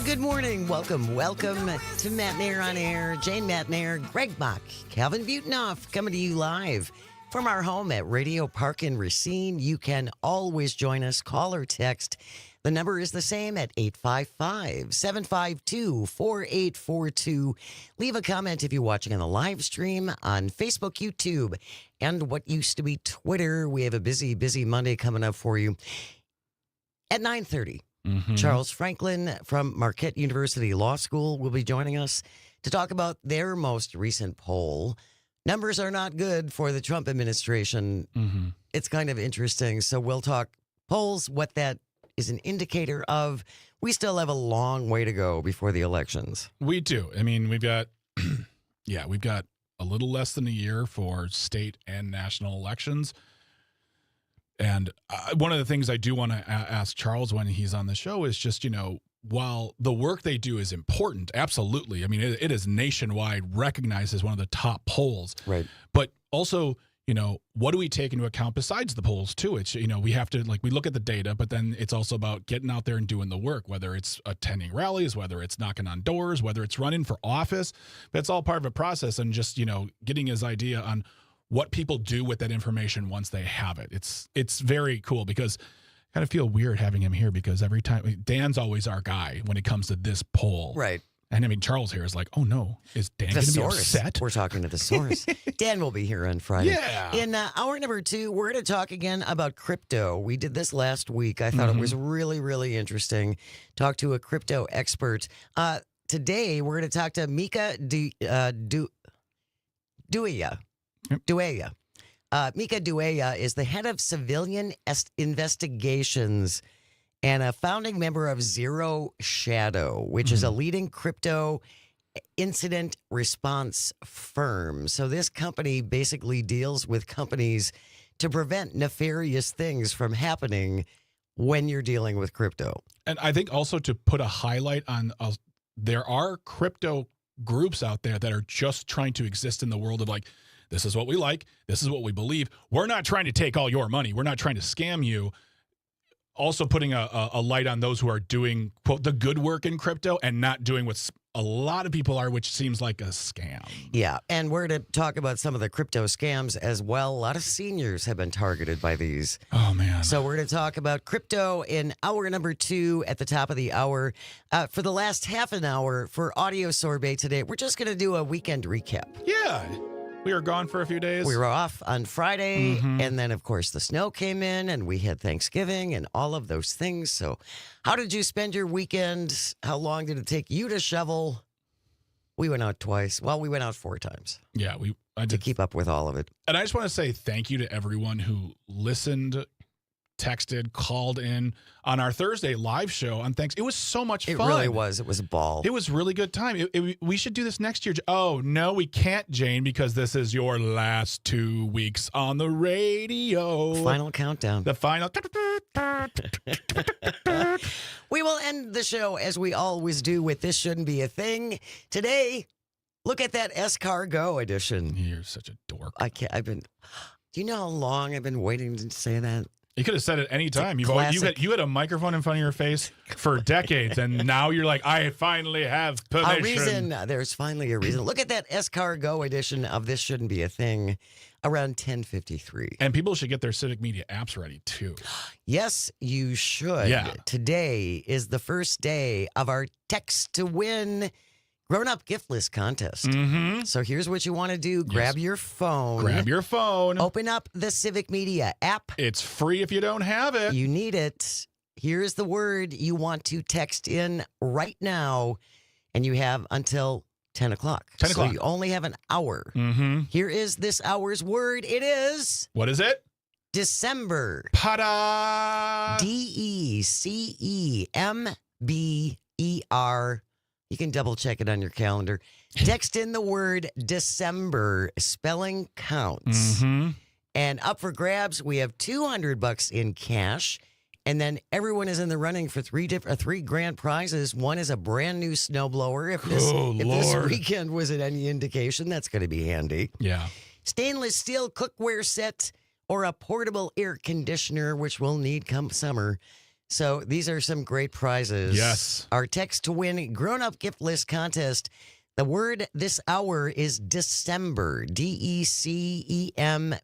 good morning. Welcome to Matenaer On Air. Jane Matenaer, Greg Bach, Calvin Butenoff coming to you live from our home at Radio Park in Racine. You can always join us, call or text. The number is the same at 855-752-4842. Leave a comment if you're watching on the live stream on Facebook, YouTube, and what used to be Twitter. We have a busy Monday coming up for you. At 9:30, Charles Franklin from Marquette University Law School will be joining us to talk about their most recent poll. Numbers are not good for the Trump administration. It's kind of interesting. So we'll talk polls, what that is an indicator of. We still have a long way to go before the elections. We do. I mean, we've got, we've got a little less than a year for state and national elections. And one of the things I do want to ask Charles when he's on the show is just, while the work they do is important, absolutely. I mean, it is nationwide recognized as one of the top polls. Right. But also, what do we take into account besides the polls, too? It's, we have to, we look at the data, but then it's also about getting out there and doing the work, whether it's attending rallies, whether it's knocking on doors, whether it's running for office. That's all part of a process, and just, getting his idea on what people do with that information once they have it. It's very cool, because I kind of feel weird having him here, because every time Dan's always our guy when it comes to this poll. Right. And I mean, Charles here is like, oh no, is Dan going to be upset? We're talking to the source. Dan will be here on Friday. Yeah. In hour number 2, we're going to talk again about crypto. We did this last week. I thought it was really, really interesting. Talk to a crypto expert. Today, we're going to talk to Mika Dueya. Dueya. Mika Dueya is the head of civilian investigations and a founding member of Zero Shadow, which is a leading crypto incident response firm. So this company basically deals with companies to prevent nefarious things from happening when you're dealing with crypto. And I think also to put a highlight on, there are crypto groups out there that are just trying to exist in the world of this is what we like, this is what we believe. We're not trying to take all your money. We're not trying to scam you. Also putting a light on those who are doing, quote, the good work in crypto and not doing what a lot of people are, which seems like a scam. Yeah, and we're going to talk about some of the crypto scams as well. A lot of seniors have been targeted by these. Oh, man. So we're going to talk about crypto in hour number 2 at the top of the hour. For the last half an hour for Audio Sorbet today, we're just going to do a weekend recap. Yeah. We were gone for a few days. We were off on Friday, and then, of course, the snow came in, and we had Thanksgiving and all of those things. So how did you spend your weekend? How long did it take you to shovel? We went out twice. Well, we went out 4 times. Yeah, I did. To keep up with all of it. And I just want to say thank you to everyone who listened, texted, called in on our Thursday live show on Thanksgiving. It was so much fun. It really was. It was a ball. It was really good time. We should do this next year. Oh, no, we can't, Jane, because this is your last 2 weeks on the radio. Final countdown. The final. We will end the show as we always do with This Shouldn't Be a Thing. Today, look at that Escargot edition. You're such a dork. Do you know how long I've been waiting to say that? You could have said it any time. You had a microphone in front of your face for decades, and now you're like, I finally have permission. A reason. There's finally a reason. Look at that Escargot edition of This Shouldn't Be a Thing around 10:53. And people should get their Civic Media apps ready, too. Yes, you should. Yeah. Today is the first day of our Text to Win Grown-Up Gift List contest. So here's what you want to do. Grab your phone. Open up the Civic Media app. It's free if you don't have it. You need it. Here's the word you want to text in right now, and you have until 10 o'clock. 10 o'clock. So you only have an hour. Here is this hour's word. It is... What is it? December. Pada! December. You can double check it on your calendar. Text in the word December. Spelling counts. And up for grabs, we have $200 in cash. And then everyone is in the running for three grand prizes. One is a brand new snowblower. If this weekend was any indication, that's going to be handy. Yeah. Stainless steel cookware set or a portable air conditioner, which we'll need come summer. So these are some great prizes. Yes. Our text to win grown-up gift list contest. The word this hour is December. December.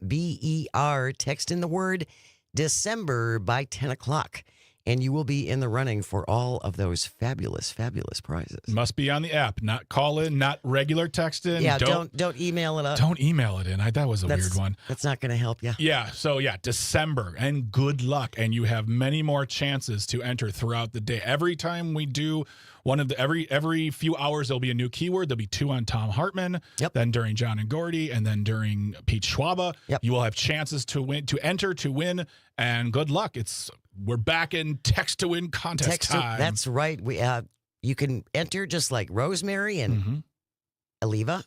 Text in the word December by 10 o'clock. And you will be in the running for all of those fabulous, fabulous prizes. Must be on the app, not call in, not regular text in. Yeah, don't email it up. Don't email it in. That was a weird one. That's not going to help you. Yeah. So December, and good luck. And you have many more chances to enter throughout the day. Every time we do one of the every few hours, there'll be a new keyword. There'll be 2 on Tom Hartman. Yep. Then during John and Gordy, and then during Pete Schwaba. Yep. You will have chances to win, to enter, to win, and good luck. We're back in text to win contest time. That's right. You can enter just like Rosemary and Aliva.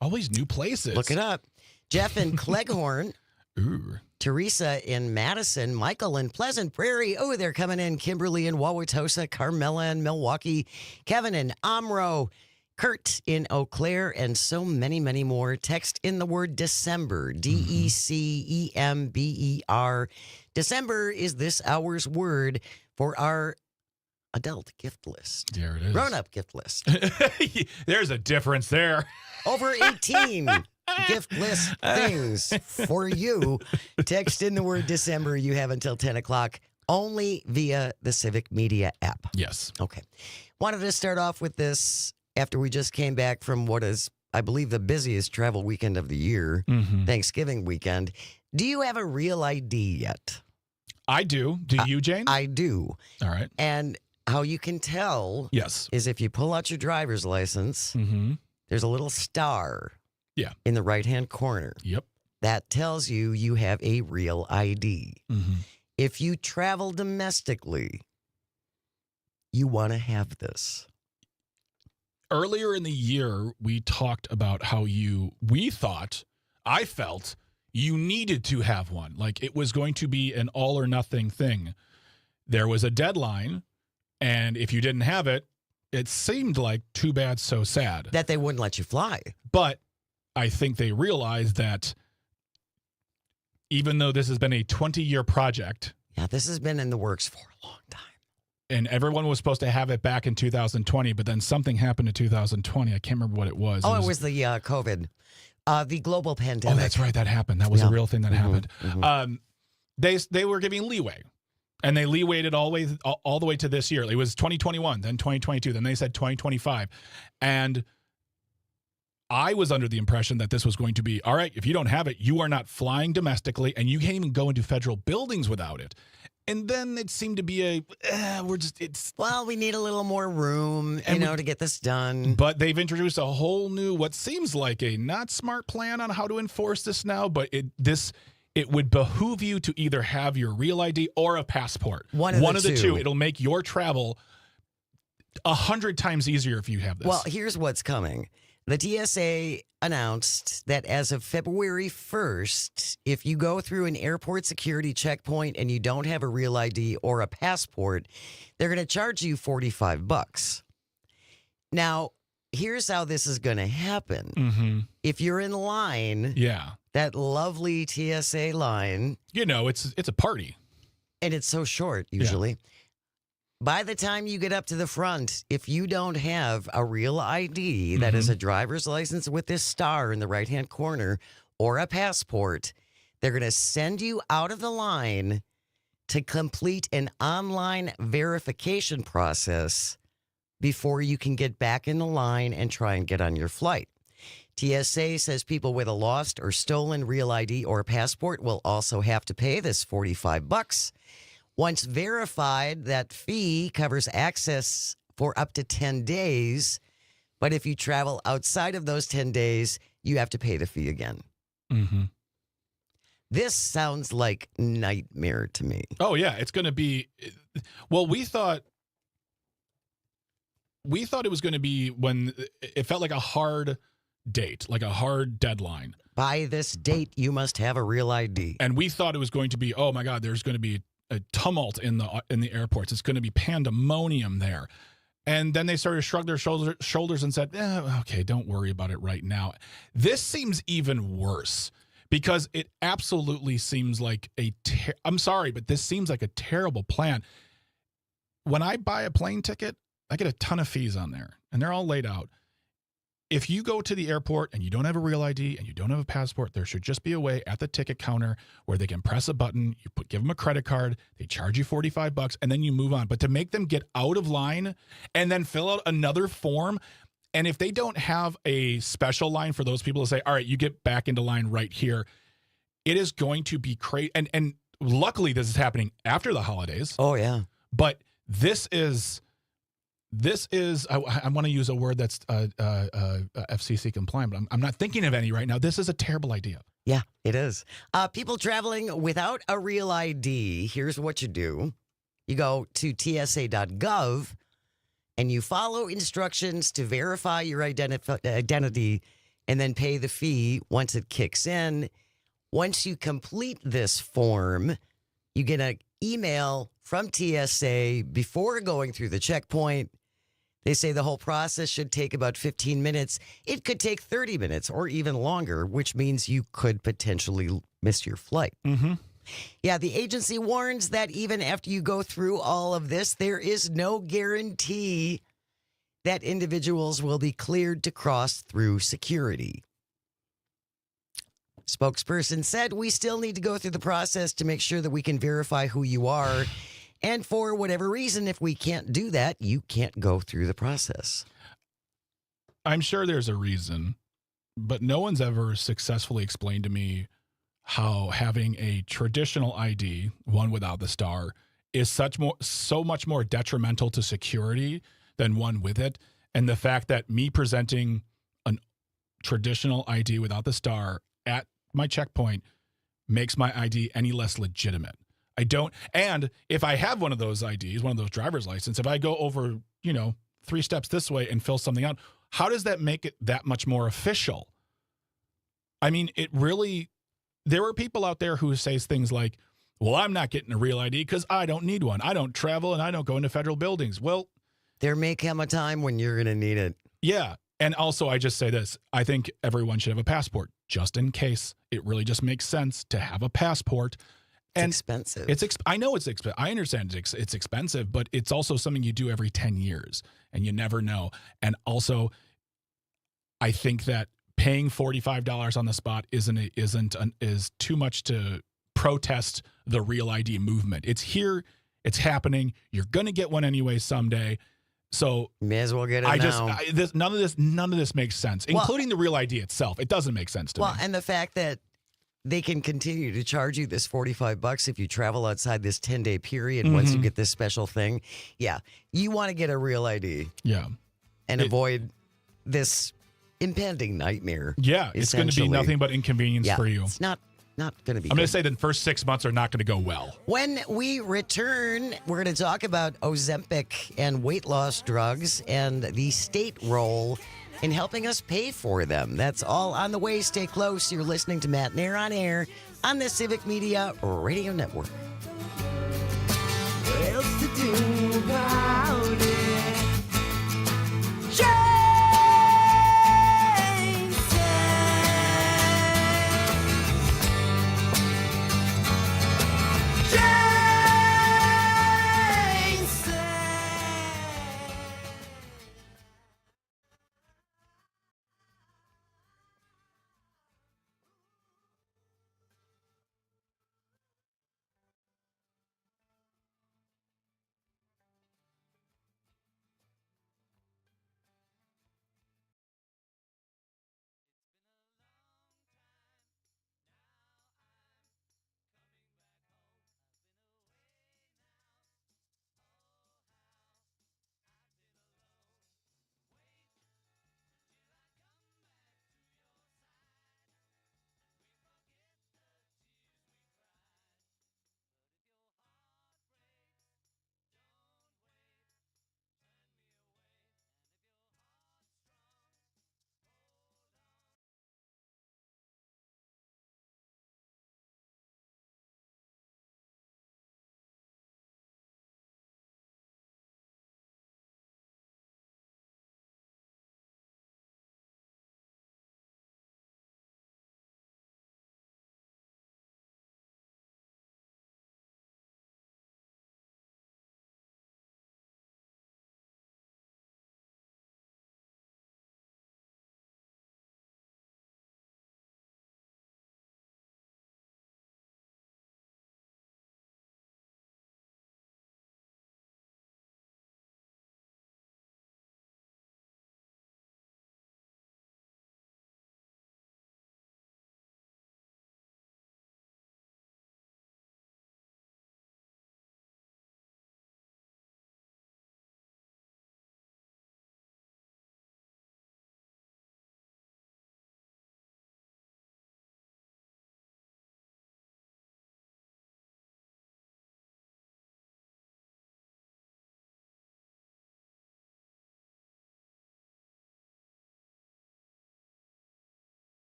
Always new places. Look it up. Jeff in Cleghorn. Ooh. Teresa in Madison. Michael in Pleasant Prairie. Oh, they're coming in. Kimberly in Wauwatosa. Carmela in Milwaukee. Kevin in Omro. Kurt in Eau Claire, and so many, many more. Text in the word December, December. December is this hour's word for our adult gift list. There it is. Grown-up gift list. There's a difference there. Over 18 gift list things for you. Text in the word December. You have until 10 o'clock, only via the Civic Media app. Yes. Okay. Wanted to start off with this after we just came back from what is, I believe, the busiest travel weekend of the year, Thanksgiving weekend. Do you have a real ID yet? I do. Do you, Jane? I do. All right. And how you can tell is if you pull out your driver's license, there's a little star in the right-hand corner. Yep. That tells you you have a real ID. If you travel domestically, you want to have this. Earlier in the year, we talked about how I felt you needed to have one. Like it was going to be an all or nothing thing. There was a deadline, and if you didn't have it, it seemed like too bad, so sad. That they wouldn't let you fly. But I think they realized that even though this has been a 20-year project. Yeah, this has been in the works for a long time. And everyone was supposed to have it back in 2020, but then something happened in 2020. I can't remember what it was. It was the COVID, the global pandemic. Oh, that's right. That happened. That was a real thing that happened. They were giving leeway, and they leewayed it all the way to this year. It was 2021, then 2022, then they said 2025. And I was under the impression that this was going to be, all right, if you don't have it, you are not flying domestically, and you can't even go into federal buildings without it. And then it seemed to be we need a little more room, to get this done. But they've introduced a whole new, what seems like a not smart plan on how to enforce this now. But it would behoove you to either have your real ID or a passport. One of the two. It'll make your travel 100 times easier if you have this. Well, here's what's coming. The TSA announced that as of February 1st, if you go through an airport security checkpoint and you don't have a real ID or a passport, they're going to charge you $45. Now, here's how this is going to happen. If you're in line, that lovely TSA line. It's a party. And it's so short, usually. Yeah. By the time you get up to the front, if you don't have a real ID that is a driver's license with this star in the right-hand corner or a passport, they're going to send you out of the line to complete an online verification process before you can get back in the line and try and get on your flight. TSA says people with a lost or stolen real ID or passport will also have to pay this $45. Once verified, that fee covers access for up to 10 days. But if you travel outside of those 10 days, you have to pay the fee again. This sounds like nightmare to me. Oh, yeah. It's going to be. Well, we thought it was going to be when it felt like a hard date, like a hard deadline. By this date, you must have a real ID. And we thought it was going to be, oh, my God, there's going to be a tumult in the airports. It's going to be pandemonium there. And then they started to shrug their shoulders and said, okay, don't worry about it right now. This seems even worse because it absolutely seems like I'm sorry, but this seems like a terrible plan. When I buy a plane ticket, I get a ton of fees on there, and they're all laid out. If you go to the airport and you don't have a real ID and you don't have a passport, there should just be a way at the ticket counter where they can press a button, give them a credit card, they charge you $45, and then you move on. But to make them get out of line and then fill out another form, and if they don't have a special line for those people to say, all right, you get back into line right here, it is going to be crazy. And luckily, this is happening after the holidays. Oh, yeah. But this is I want to use a word that's FCC compliant, but I'm not thinking of any right now. This is a terrible idea. Yeah, it is. People traveling without a real ID, here's what you do. You go to tsa.gov and you follow instructions to verify your identity and then pay the fee once it kicks in. Once you complete this form, you get an email from TSA before going through the checkpoint. They say the whole process should take about 15 minutes. It could take 30 minutes or even longer, which means you could potentially miss your flight. Mm-hmm. Yeah, the agency warns that even after you go through all of this, there is no guarantee that individuals will be cleared to cross through security. Spokesperson said, we still need to go through the process to make sure that we can verify who you are. And for whatever reason, if we can't do that, you can't go through the process. I'm sure there's a reason, but no one's ever successfully explained to me how having a traditional ID, one without the star, is so much more detrimental to security than one with it. And the fact that me presenting a traditional ID without the star at my checkpoint makes my ID any less legitimate. I don't. And if I have one of those IDs, one of those driver's license, if I go over, 3 steps this way and fill something out, how does that make it that much more official? I mean, there are people out there who say things like, well, I'm not getting a real ID because I don't need one. I don't travel and I don't go into federal buildings. Well, there may come a time when you're going to need it. Yeah. And also, I just say this. I think everyone should have a passport just in case. It really just makes sense to have a passport. And expensive. I know it's expensive. I understand it's expensive, but it's also something you do every 10 years and you never know. And also, I think that paying $45 on the spot is too much to protest the Real ID movement. It's here. It's happening. You're going to get one anyway someday. So may as well get it now. None of this makes sense, including the Real ID itself. It doesn't make sense to me. Well, and the fact that they can continue to charge you this $45 if you travel outside this 10-day period once you get this special thing. Yeah, you want to get a Real ID. Yeah. And avoid this impending nightmare. Yeah, it's going to be nothing but inconvenience for you. It's not going to be I'm going to say the first 6 months are not going to go well. When we return, we're going to talk about Ozempic and weight loss drugs and the state role in helping us pay for them. That's all on the way. Stay close. You're listening to Matenaer On Air on the Civic Media Radio Network. What else to do about it? Yeah!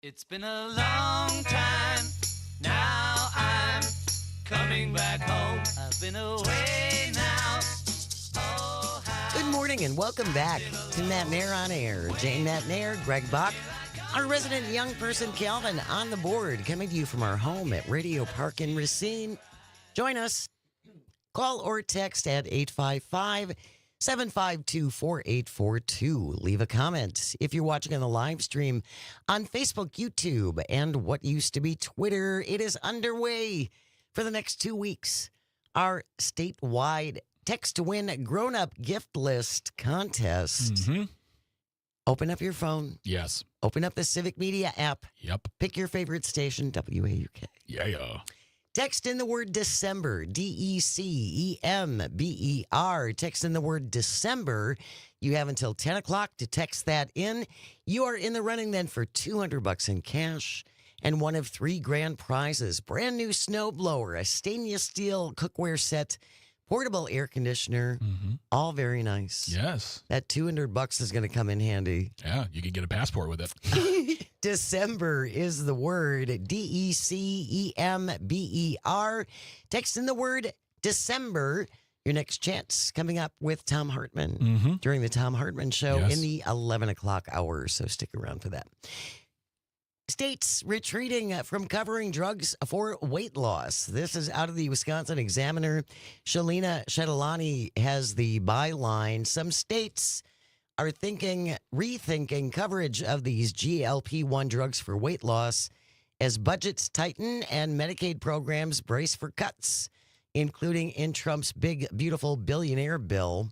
It's been a long time, now I'm coming back home. I've been away now. Oh, how Good morning and welcome back to Matenaer On Air. Jane Matenaer, Greg Bach, our resident young person Calvin on the board, coming to you from our home at Radio Park in Racine. Join us. Call or text at 855-752-4842. Leave a comment if you're watching on the live stream on Facebook, YouTube, and what used to be Twitter. It is underway for the next 2 weeks. Our statewide text to win grown-up gift list contest. Mm-hmm. Open up your phone. Yes. Open up the Civic Media app. Yep. Pick your favorite station, WAUK. Yeah. Text in the word December, DECEMBER. Text in the word December. You have until 10 o'clock to text that in. You are in the running then for $200 in cash and one of 3 grand prizes. Brand new snowblower, a stainless steel cookware set, portable air conditioner, all very nice. Yes. That $200 is going to come in handy. Yeah, you could get a passport with it. December is the word, DECEMBER. Text in the word December. Your next chance coming up with Tom Hartman during the Tom Hartman Show in the 11 o'clock hour. So stick around for that. States retreating from covering drugs for weight loss. This is out of the Wisconsin Examiner. Shalina Shetalani has the byline. Some states are rethinking coverage of these GLP-1 drugs for weight loss as budgets tighten and Medicaid programs brace for cuts, including in Trump's big, beautiful billionaire bill.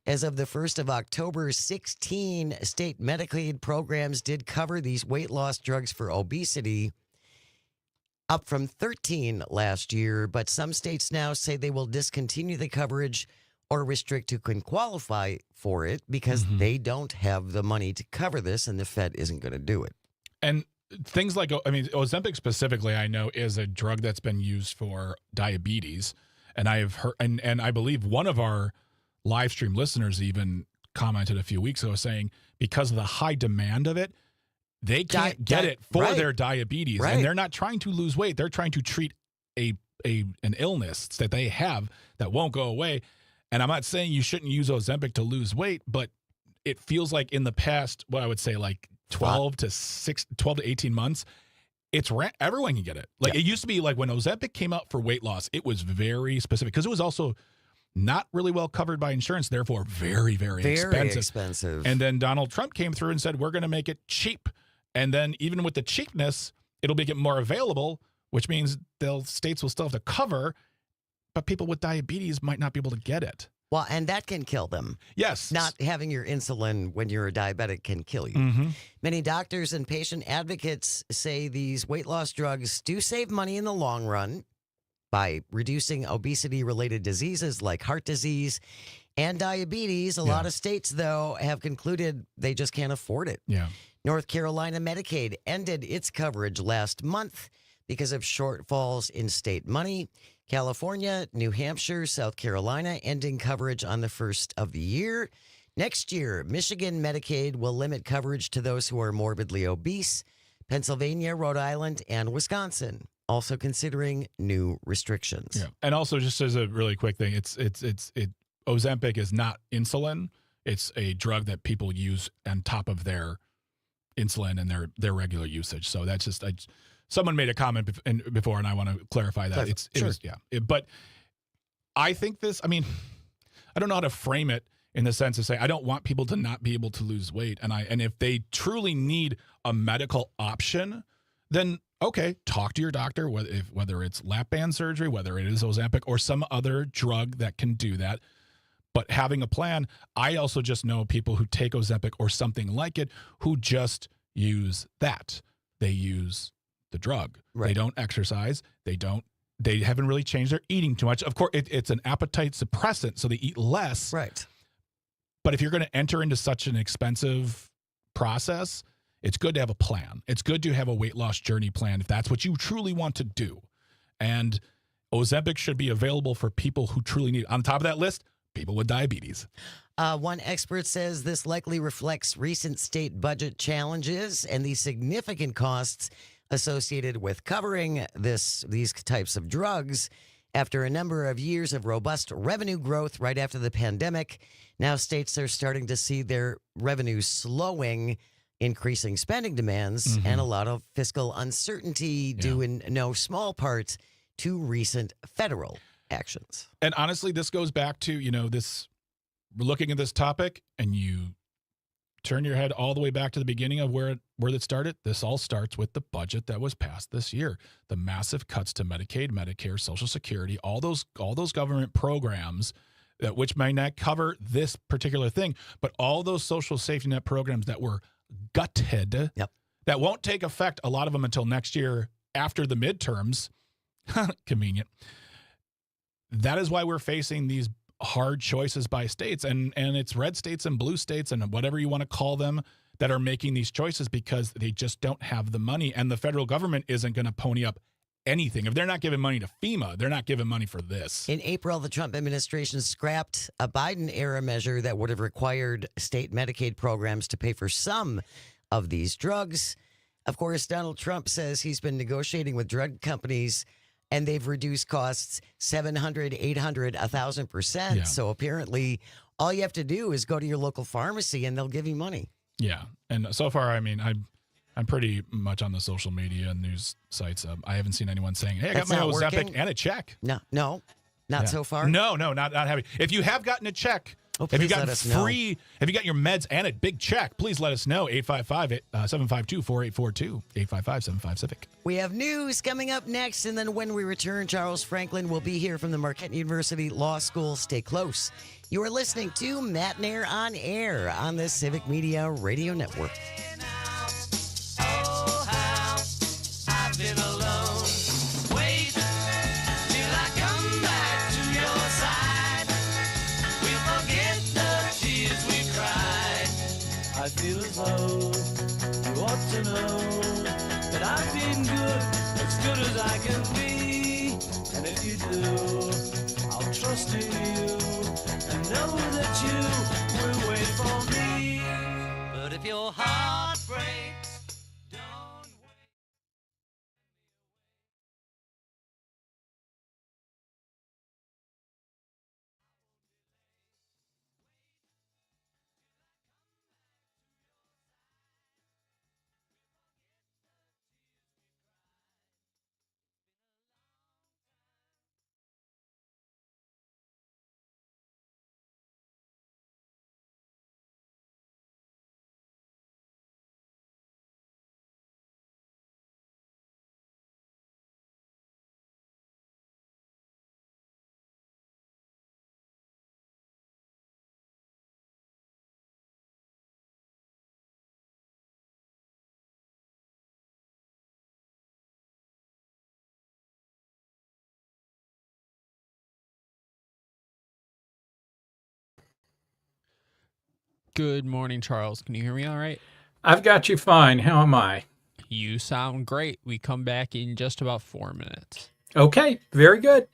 As of the 1st of October, 16 state Medicaid programs did cover these weight loss drugs for obesity, up from 13 last year. But some states now say they will discontinue the coverage or restrict who can qualify for it because they don't have the money to cover this and the Fed isn't going to do it. And things like, Ozempic specifically, I know is a drug that's been used for diabetes. And I have heard, and I believe one of our live stream listeners even commented a few weeks ago saying because of the high demand of it, they can't get it for their diabetes. Right. And they're not trying to lose weight. They're trying to treat an illness that they have that won't go away. And I'm not saying you shouldn't use Ozempic to lose weight, but it feels like in the past, what I would say like 12 to 18 months, everyone can get it. Like it used to be like when Ozempic came out for weight loss, it was very specific because it was also not really well covered by insurance, therefore very, very expensive. And then Donald Trump came through and said, we're going to make it cheap. And then even with the cheapness, it'll make it more available, which means states will still have to cover, but people with diabetes might not be able to get it. Well, and that can kill them. Yes. Not having your insulin when you're a diabetic can kill you. Many doctors and patient advocates say these weight loss drugs do save money in the long run by reducing obesity-related diseases like heart disease and diabetes. A lot of states, though, have concluded they just can't afford it. Yeah. North Carolina Medicaid ended its coverage last month because of shortfalls in state money. California, New Hampshire, South Carolina ending coverage on the 1st of the year. Next year, Michigan Medicaid will limit coverage to those who are morbidly obese. Pennsylvania, Rhode Island, and Wisconsin also considering new restrictions. Yeah. And also, just as a really quick thing, Ozempic is not insulin. It's a drug that people use on top of their insulin and their regular usage. So that's just someone made a comment before, and I want to clarify that. But I think I don't know how to frame it in the sense of say, I don't want people to not be able to lose weight. And if they truly need a medical option, then okay, talk to your doctor, whether it's lap band surgery, whether it is Ozempic or some other drug that can do that. But having a plan, I also just know people who take Ozempic or something like it who just use that. They use the drug. Right. They don't exercise. They haven't really changed their eating too much. Of course, it's an appetite suppressant, so they eat less. Right. But if you're going to enter into such an expensive process, it's good to have a plan. It's good to have a weight loss journey plan if that's what you truly want to do. And Ozempic should be available for people who truly need it. On top of that list, people with diabetes. One expert says this likely reflects recent state budget challenges and the significant costs associated with covering these types of drugs. After a number of years of robust revenue growth right after the pandemic, now states are starting to see their revenues slowing, increasing spending demands, and a lot of fiscal uncertainty due in no small part to recent federal actions. And honestly, this goes back to, this, we're looking at this topic and you turn your head all the way back to the beginning of where it started. This all starts with the budget that was passed this year. The massive cuts to Medicaid, Medicare, Social Security, all those government programs that which may not cover this particular thing, but all those social safety net programs that were gutted, that won't take effect, a lot of them until next year after the midterms. Convenient. That is why we're facing these hard choices by states, and it's red states and blue states and whatever you want to call them that are making these choices because they just don't have the money, and the federal government isn't going to pony up anything. If they're not giving money to FEMA, they're not giving money for this. In April, the Trump administration scrapped a Biden-era measure that would have required state Medicaid programs to pay for some of these drugs. Of course, Donald Trump says he's been negotiating with drug companies and they've reduced costs 700, 800, 1,000%. Yeah. So apparently all you have to do is go to your local pharmacy and they'll give you money. Yeah. And so far, I mean, I'm pretty much on the social media and news sites. I haven't seen anyone saying, hey, I got my Ozempic and a check. No, not so far. No, not having. If you have gotten a check, if you got free, if you got your meds and a big check, please let us know. 855-752-4842, 855-75-CIVIC. We have news coming up next, and then when we return, Charles Franklin will be here from the Marquette University Law School. Stay close. You are listening to Matenaer On Air on the Civic Media Radio Network. Oh, how I've been alone. Wait till I come back to your side. We forget the tears we cried. I feel as though you ought to know that I've been good as I can be. And if you do, I'll trust in you and know that you will wait for me. But if your heart breaks, don't wait. Good morning, Charles. Can you hear me all right? I've got you fine. How am I? You sound great. We come back in just about 4 minutes. Okay, very good.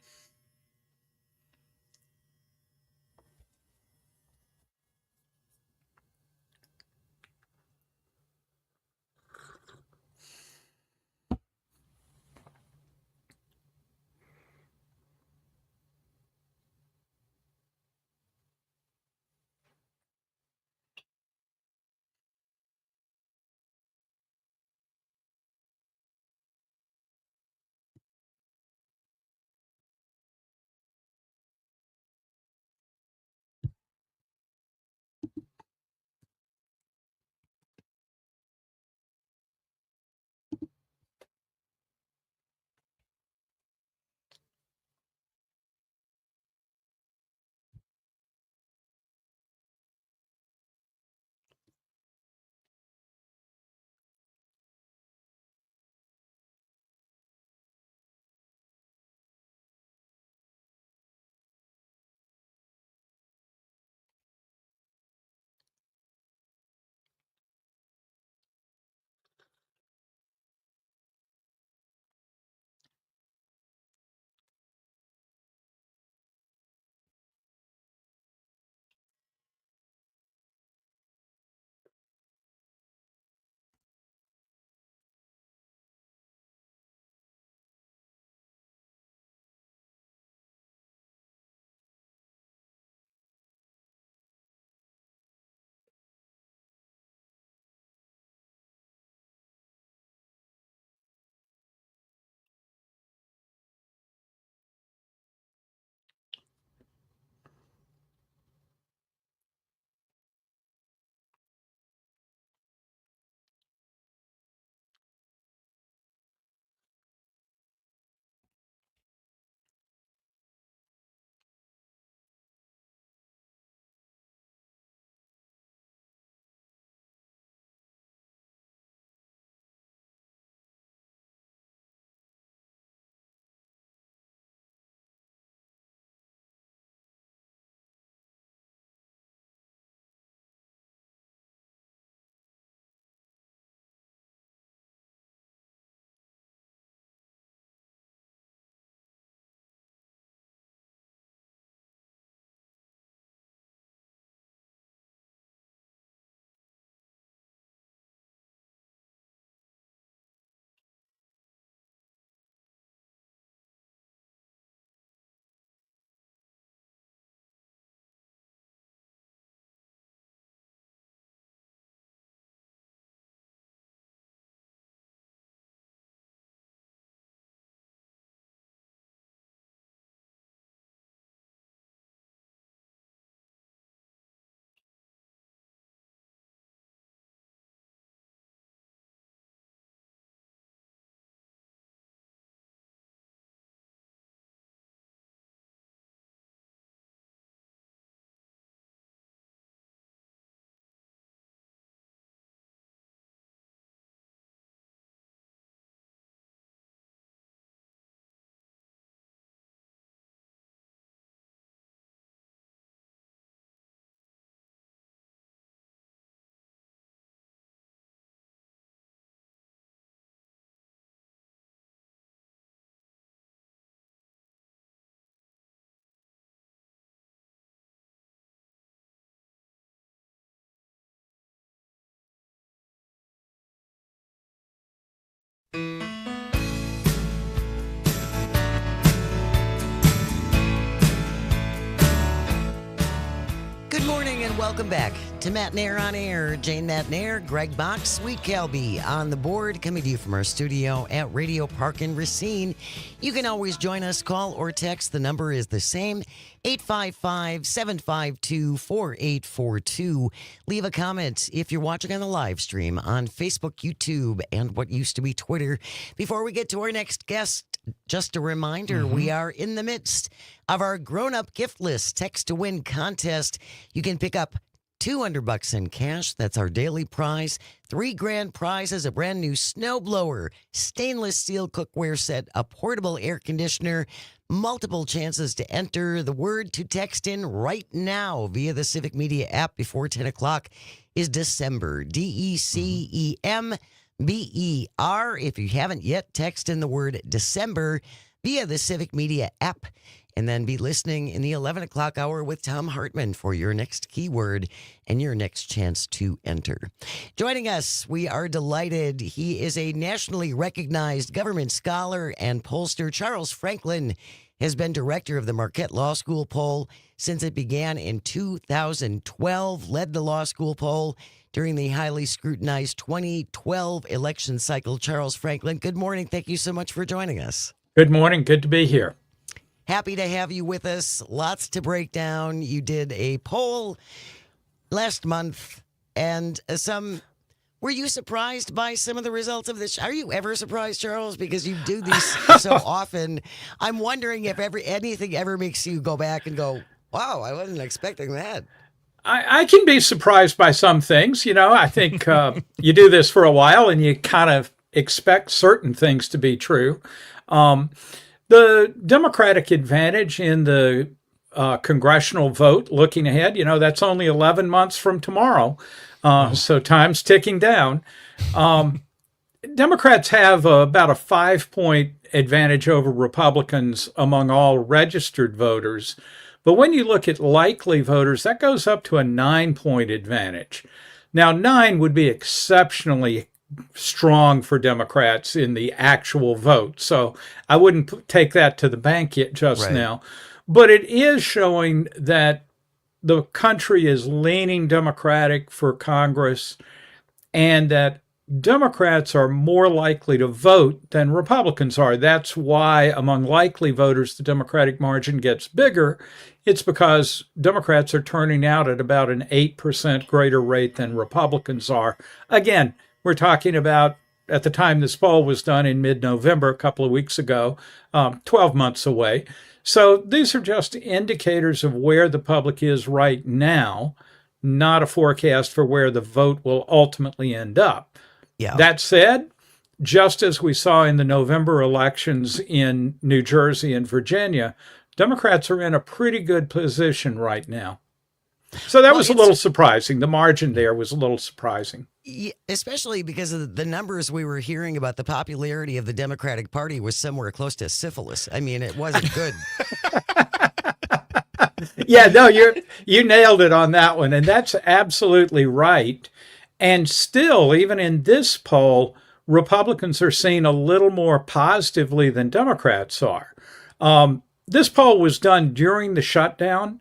morning and welcome back to Matenaer On Air. Jane Matenaer, Greg Bach, Sweet Calby on the board, coming to you from our studio at Radio Park in Racine. You can always join us, call or text. The number is the same, 855-752-4842. Leave a comment if you're watching on the live stream on Facebook, YouTube, and what used to be Twitter. Before we get to our next guest, just a reminder, we are in the midst of our grown-up gift list text to win contest. You can pick up $200 in cash. That's our daily prize. 3 grand prizes, a brand new snowblower, stainless steel cookware set, a portable air conditioner, multiple chances to enter. The word to text in right now via the Civic Media app before 10 o'clock is December, DECEMBER. If you haven't yet, text in the word December via the Civic Media app. And then be listening in the 11 o'clock hour with Tom Hartman for your next keyword and your next chance to enter. Joining us, we are delighted. He is a nationally recognized government scholar and pollster. Charles Franklin has been director of the Marquette Law School poll since it began in 2012, led the law school poll during the highly scrutinized 2012 election cycle. Charles Franklin, good morning. Thank you so much for joining us. Good morning. Good to be here. Happy to have you with us. Lots to break down. You did a poll last month, and were you surprised by some of the results of this? Are you ever surprised, Charles? Because you do these so often. I'm wondering if anything ever makes you go back and go, wow, I wasn't expecting that. I can be surprised by some things. You know, I think you do this for a while and you kind of expect certain things to be true. The Democratic advantage in the congressional vote looking ahead, that's only 11 months from tomorrow. So time's ticking down. Democrats have about a 5-point advantage over Republicans among all registered voters. But when you look at likely voters, that goes up to a 9-point advantage. Now, 9 would be exceptionally strong for Democrats in the actual vote. So I wouldn't take that to the bank yet just now. But it is showing that the country is leaning Democratic for Congress and that Democrats are more likely to vote than Republicans are. That's why among likely voters, the Democratic margin gets bigger. It's because Democrats are turning out at about an 8% greater rate than Republicans are. Again, we're talking about, at the time this poll was done in mid-November, a couple of weeks ago, 12 months away. So these are just indicators of where the public is right now, not a forecast for where the vote will ultimately end up. Yeah. That said, just as we saw in the November elections in New Jersey and Virginia, Democrats are in a pretty good position right now. So that was a little surprising. The margin there was a little surprising. Yeah, especially because of the numbers we were hearing about the popularity of the Democratic Party was somewhere close to syphilis. I mean, it wasn't good. Yeah, no, you nailed it on that one. And that's absolutely right. And still, even in this poll, Republicans are seen a little more positively than Democrats are. This poll was done during the shutdown.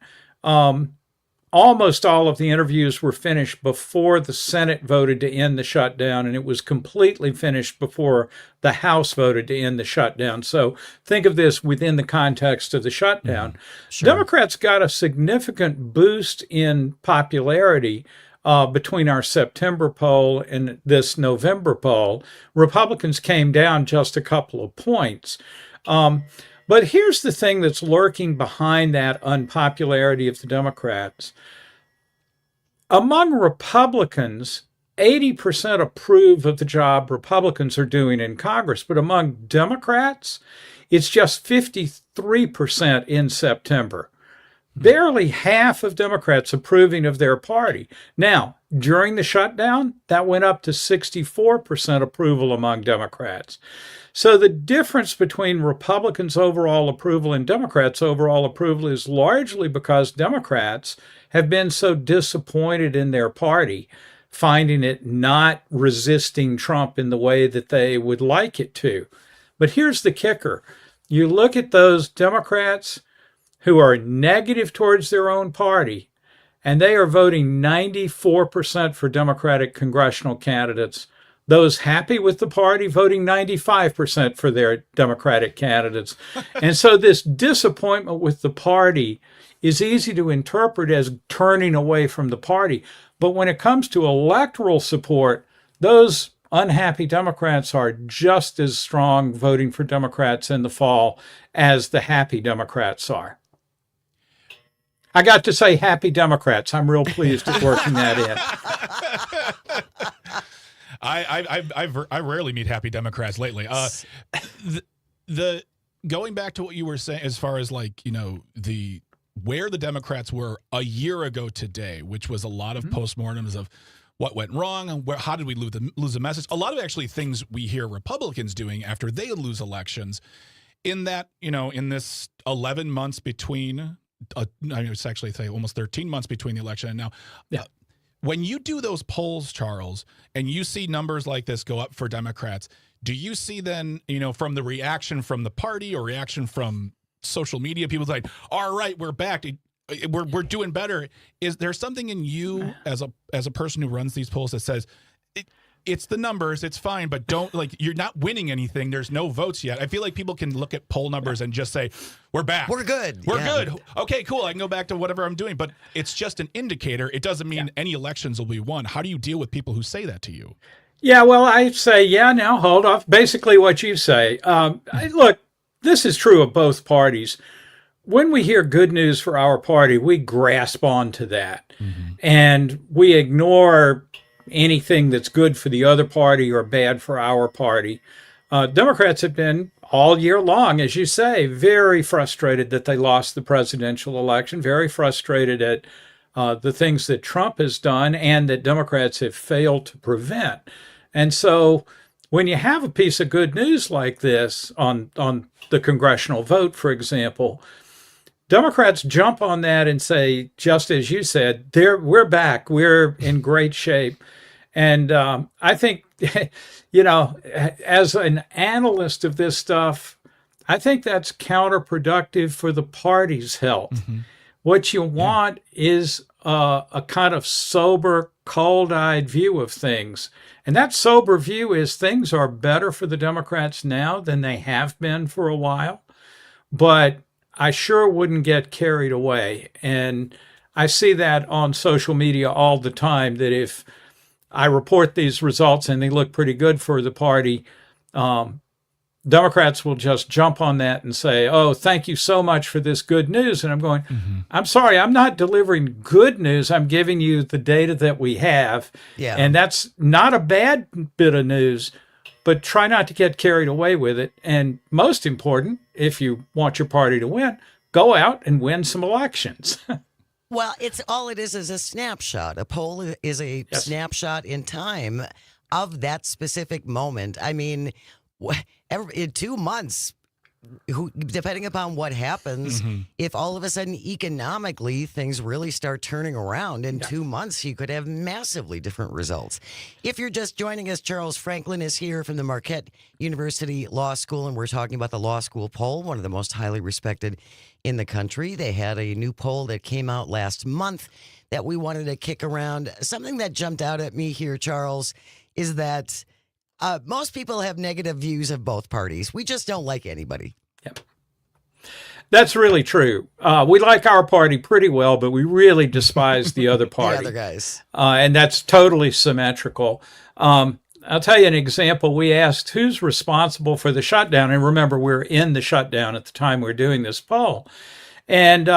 Almost all of the interviews were finished before the Senate voted to end the shutdown, and it was completely finished before the House voted to end the shutdown. So think of this within the context of the shutdown. Sure. Democrats got a significant boost in popularity between our September poll and this November poll. Republicans came down just a couple of points. But here's the thing that's lurking behind that unpopularity of the Democrats. Among Republicans, 80% approve of the job Republicans are doing in Congress, but among Democrats, it's just 53% in September. Barely half of Democrats approving of their party. Now, during the shutdown, that went up to 64% approval among Democrats. So the difference between Republicans' overall approval and Democrats' overall approval is largely because Democrats have been so disappointed in their party, finding it not resisting Trump in the way that they would like it to. But here's the kicker. You look at those Democrats who are negative towards their own party, and they are voting 94% for Democratic congressional candidates. Those happy with the party voting 95% for their Democratic candidates. And so this disappointment with the party is easy to interpret as turning away from the party. But when it comes to electoral support, those unhappy Democrats are just as strong voting for Democrats in the fall as the happy Democrats are. I got to say happy Democrats. I'm real pleased at working that in. I rarely meet happy Democrats lately. The going back to what you were saying as far as like, you know, the where the Democrats were a year ago today, which was a lot of postmortems of what went wrong and how did we lose the message. A lot of actually things we hear Republicans doing after they lose elections. In that, you know, in this 11 months between, it's actually say almost 13 months between the election and now. Yeah. When you do those polls, Charles, and you see numbers like this go up for Democrats, do you see then, you know, from the reaction from the party or reaction from social media, people's like, all right, we're back. We're doing better. Is there something in you as a person who runs these polls that says it's the numbers, it's fine, but don't like you're not winning anything. There's no votes yet. I feel like people can look at poll numbers and just say we're back, We're good. we're Yeah. good. Okay, cool. I can go back to whatever I'm doing, but it's just an indicator. It doesn't mean any elections will be won. How do you deal with people who say that to you? Yeah, well, I say, now hold off. Basically what you say. Look, this is true of both parties. When we hear good news for our party, we grasp onto that. And we ignore anything that's good for the other party or bad for our party. Democrats have been all year long, as you say, very frustrated that they lost the presidential election, very frustrated at the things that Trump has done and that Democrats have failed to prevent. And so when you have a piece of good news like this on the congressional vote, for example, Democrats jump on that and say, just as you said, we're back. We're in great shape. And I think, you know, as an analyst of this stuff, I think that's counterproductive for the party's health. What you want is a kind of sober, cold-eyed view of things. And that sober view is things are better for the Democrats now than they have been for a while. But I sure wouldn't get carried away. And I see that on social media all the time, that if I report these results and they look pretty good for the party, Democrats will just jump on that and say, oh, thank you so much for this good news. And I'm going, I'm sorry, I'm not delivering good news. I'm giving you the data that we have. Yeah. And that's not a bad bit of news, but try not to get carried away with it. And most important, if you want your party to win, go out and win some elections. Well, it is a snapshot. A poll is a snapshot in time of that specific moment. I mean, in 2 months, depending upon what happens, if all of a sudden economically things really start turning around in 2 months, you could have massively different results. If you're just joining us, Charles Franklin is here from the Marquette University Law School, and we're talking about the law school poll, one of the most highly respected in the country. They had a new poll that came out last month that we wanted to kick around. Something that jumped out at me here, Charles, is that most people have negative views of both parties. We just don't like anybody. Yep. That's really true. We like our party pretty well, but we really despise the other party. The other guys. And that's totally symmetrical. I'll tell you an example. We asked who's responsible for the shutdown. And remember, we're in the shutdown at the time we're doing this poll. And,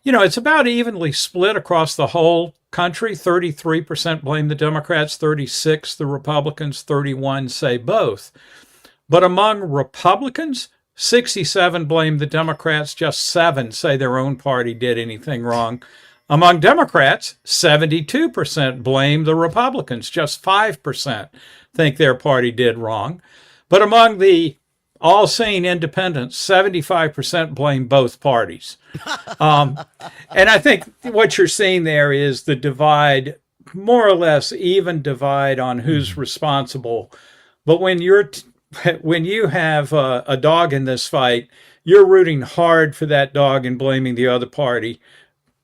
it's about evenly split across the whole country. 33% blame the Democrats, 36% the Republicans, 31% say both. But among Republicans, 67% blame the Democrats, just 7% say their own party did anything wrong. Among Democrats, 72% blame the Republicans, just 5% think their party did wrong. But among the all-sane independents, 75% blame both parties. And I think what you're seeing there is the divide, more or less even divide on who's responsible. But when you have a dog in this fight, you're rooting hard for that dog and blaming the other party.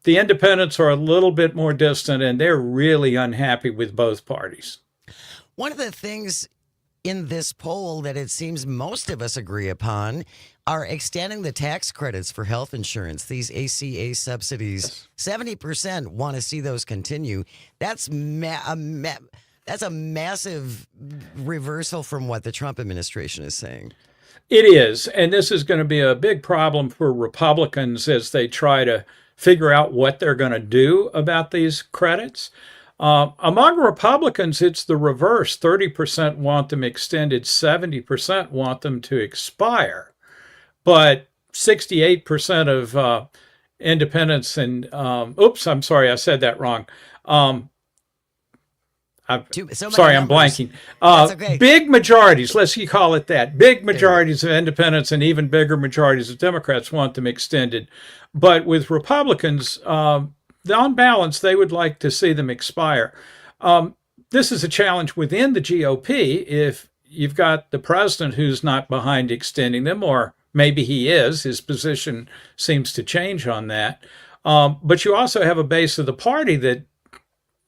The independents are a little bit more distant, and they're really unhappy with both parties. One of the things in this poll that it seems most of us agree upon are extending the tax credits for health insurance, these ACA subsidies. 70% want to see those continue. That's that's a massive reversal from what the Trump administration is saying. It is, and this is going to be a big problem for Republicans as they try to figure out what they're going to do about these credits. Among Republicans, it's the reverse. 30% want them extended, 70% want them to expire. But 68% of independents and, oops, I'm sorry, I said that wrong. I'm blanking. Okay. Big majorities, let's call it that. Big majorities of independents and even bigger majorities of Democrats want them extended. But with Republicans, on balance, they would like to see them expire. This is a challenge within the GOP if you've got the president who's not behind extending them, or maybe he is. His position seems to change on that. But you also have a base of the party that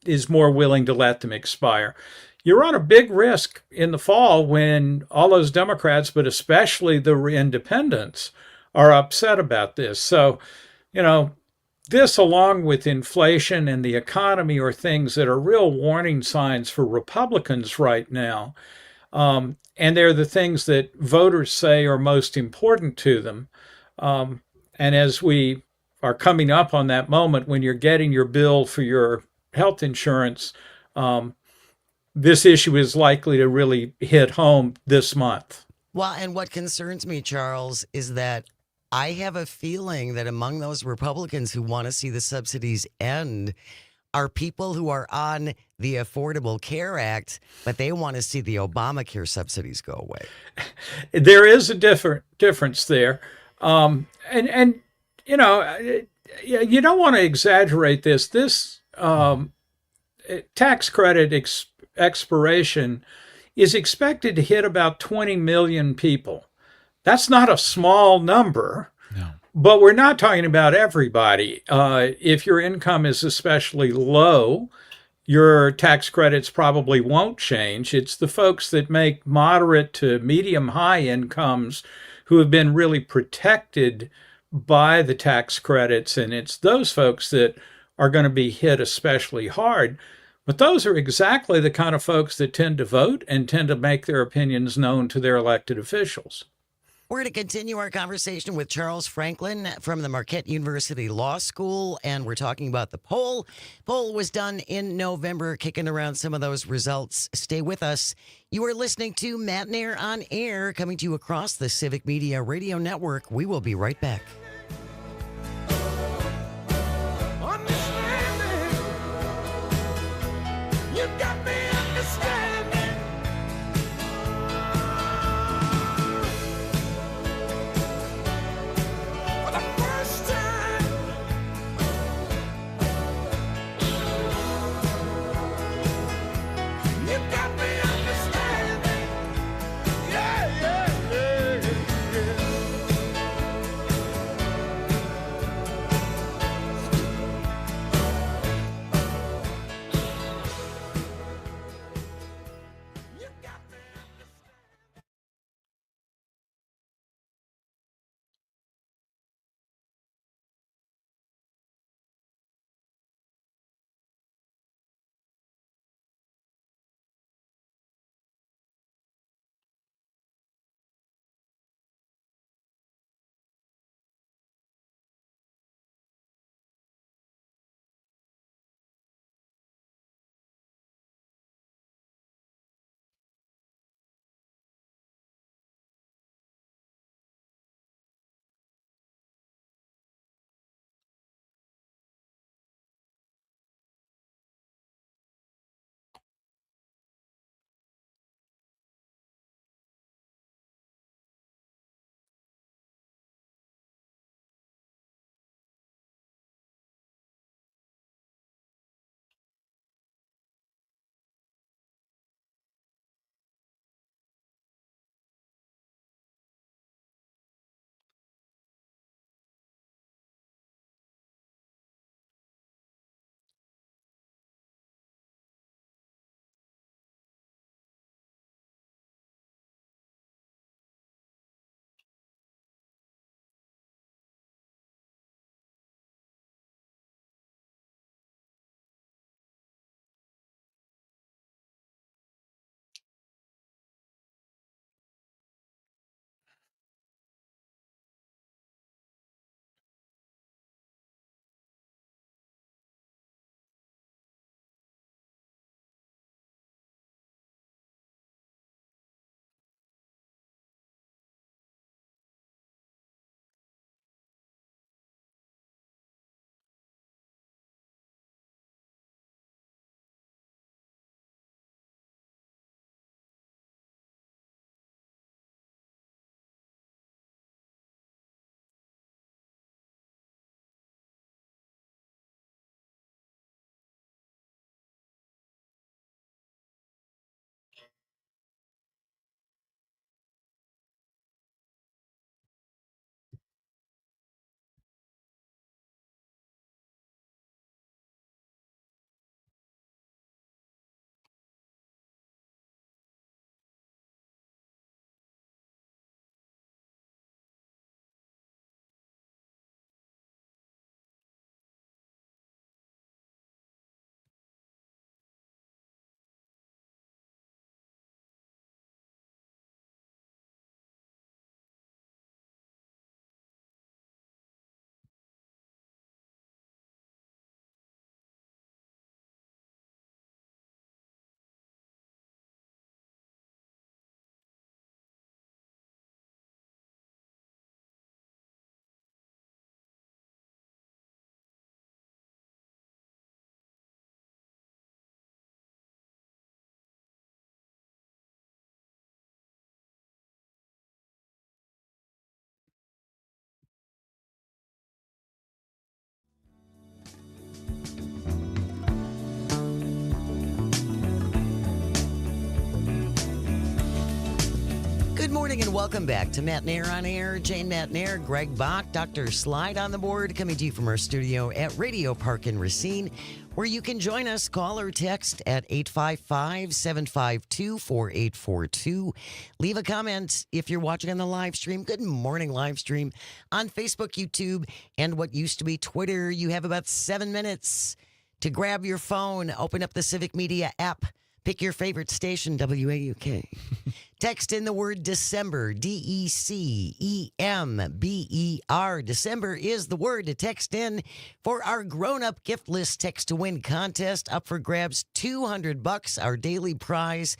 is more willing to let them expire. You're on a big risk in the fall when all those Democrats, but especially the independents, are upset about this. So, this along with inflation and the economy are things that are real warning signs for Republicans right now. And they're the things that voters say are most important to them. And as we are coming up on that moment when you're getting your bill for your health insurance, this issue is likely to really hit home this month. Well, and what concerns me, Charles, is that I have a feeling that among those Republicans who want to see the subsidies end are people who are on the Affordable Care Act, but they want to see the Obamacare subsidies go away. There is a difference there. You don't want to exaggerate this. This tax credit expiration is expected to hit about 20 million people. That's not a small number, No. but we're not talking about everybody. If your income is especially low, your tax credits probably won't change. It's the folks that make moderate to medium high incomes who have been really protected by the tax credits, and it's those folks that are going to be hit especially hard. But those are exactly the kind of folks that tend to vote and tend to make their opinions known to their elected officials. We're going to continue our conversation with Charles Franklin from the Marquette University Law School, and we're talking about the poll. Poll was done in November, kicking around some of those results. Stay with us. You are listening to Matenaer On Air, coming to you across the Civic Media Radio Network. We will be right back. You got me understanding. For the first time, you got me understanding. Yeah, yeah, yeah, yeah. Good morning and welcome back to Matenaer On Air. Jane Matenaer, Greg Bach, Dr. Slide on the board, coming to you from our studio at Radio Park in Racine, where you can join us. Call or text at 855-752-4842. Leave a comment if you're watching on the live stream. Good morning, live stream on Facebook, YouTube, and what used to be Twitter. You have about 7 minutes to grab your phone, open up the Civic Media app, pick your favorite station, WAUK. Text in the word December, DECEMBER. December is the word to text in for our grown-up gift list text to win contest. Up for grabs, $200, our daily prize.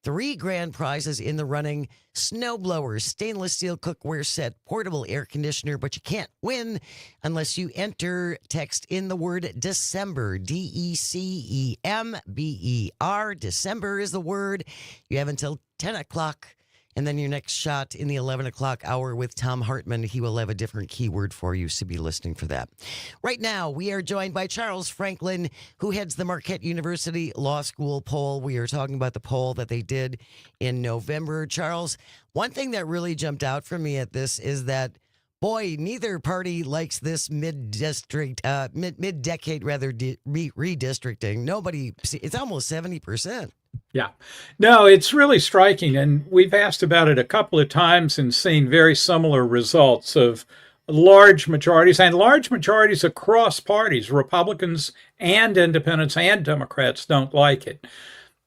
3 grand prizes in the running: snowblower, stainless steel cookware set, portable air conditioner. But you can't win unless you enter. Text in the word December, DECEMBER. December is the word. You have until 10 o'clock. And then your next shot in the 11 o'clock hour with Tom Hartman. He will have a different keyword for you, so be listening for that. Right now, we are joined by Charles Franklin, who heads the Marquette University Law School poll. We are talking about the poll that they did in November. Charles, one thing that really jumped out for me at this is that, boy, neither party likes this mid-decade redistricting. Nobody, it's almost 70%. Yeah. No, it's really striking. And we've asked about it a couple of times and seen very similar results of large majorities across parties. Republicans and independents and Democrats don't like it.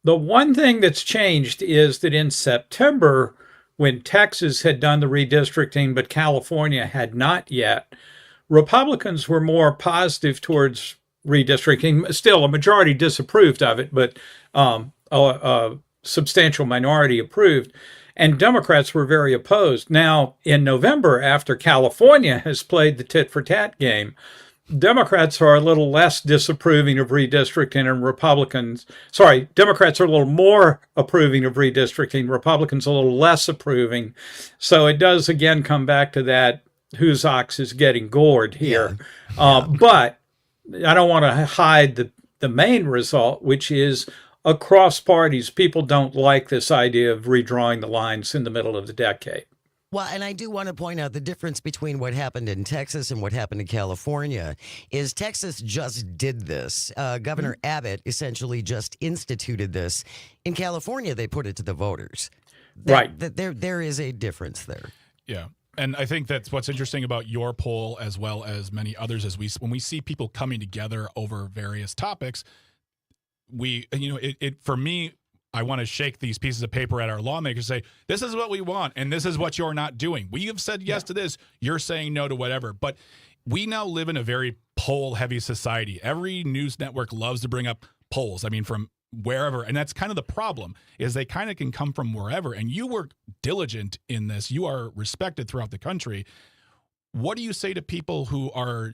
The one thing that's changed is that in September, when Texas had done the redistricting, but California had not yet, Republicans were more positive towards redistricting. Still, a majority disapproved of it, but a substantial minority approved, and Democrats were very opposed. Democrats are a little less disapproving of redistricting, and Democrats are a little more approving of redistricting, Republicans a little less approving. So it does again come back to that, whose ox is getting gored here. But I don't want to hide the main result, which is across parties, people don't like this idea of redrawing the lines in the middle of the decade. Well, and I do want to point out the difference between what happened in Texas and what happened in California is Texas just did this. Governor Abbott essentially just instituted this. In California, they put it to the voters. Right. There is a difference there. Yeah. And I think that's what's interesting about your poll, as well as many others, is when we see people coming together over various topics, for me, I want to shake these pieces of paper at our lawmakers and say, this is what we want, and this is what you're not doing. We have said yes to this. You're saying no to whatever. But we now live in a very poll-heavy society. Every news network loves to bring up polls. I mean, from wherever. And that's kind of the problem, is they kind of can come from wherever. And you were diligent in this. You are respected throughout the country. What do you say to people who are,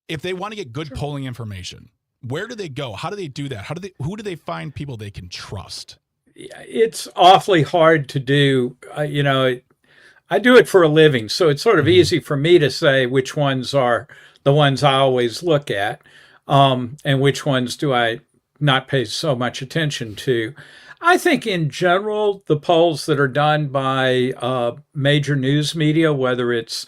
if they want to get good polling information, where do they go? How do they do that? Who do they find people they can trust? It's awfully hard to do. I do it for a living, so it's sort of easy for me to say which ones are the ones I always look at, and which ones do I not pay so much attention to. I think in general, the polls that are done by major news media, whether it's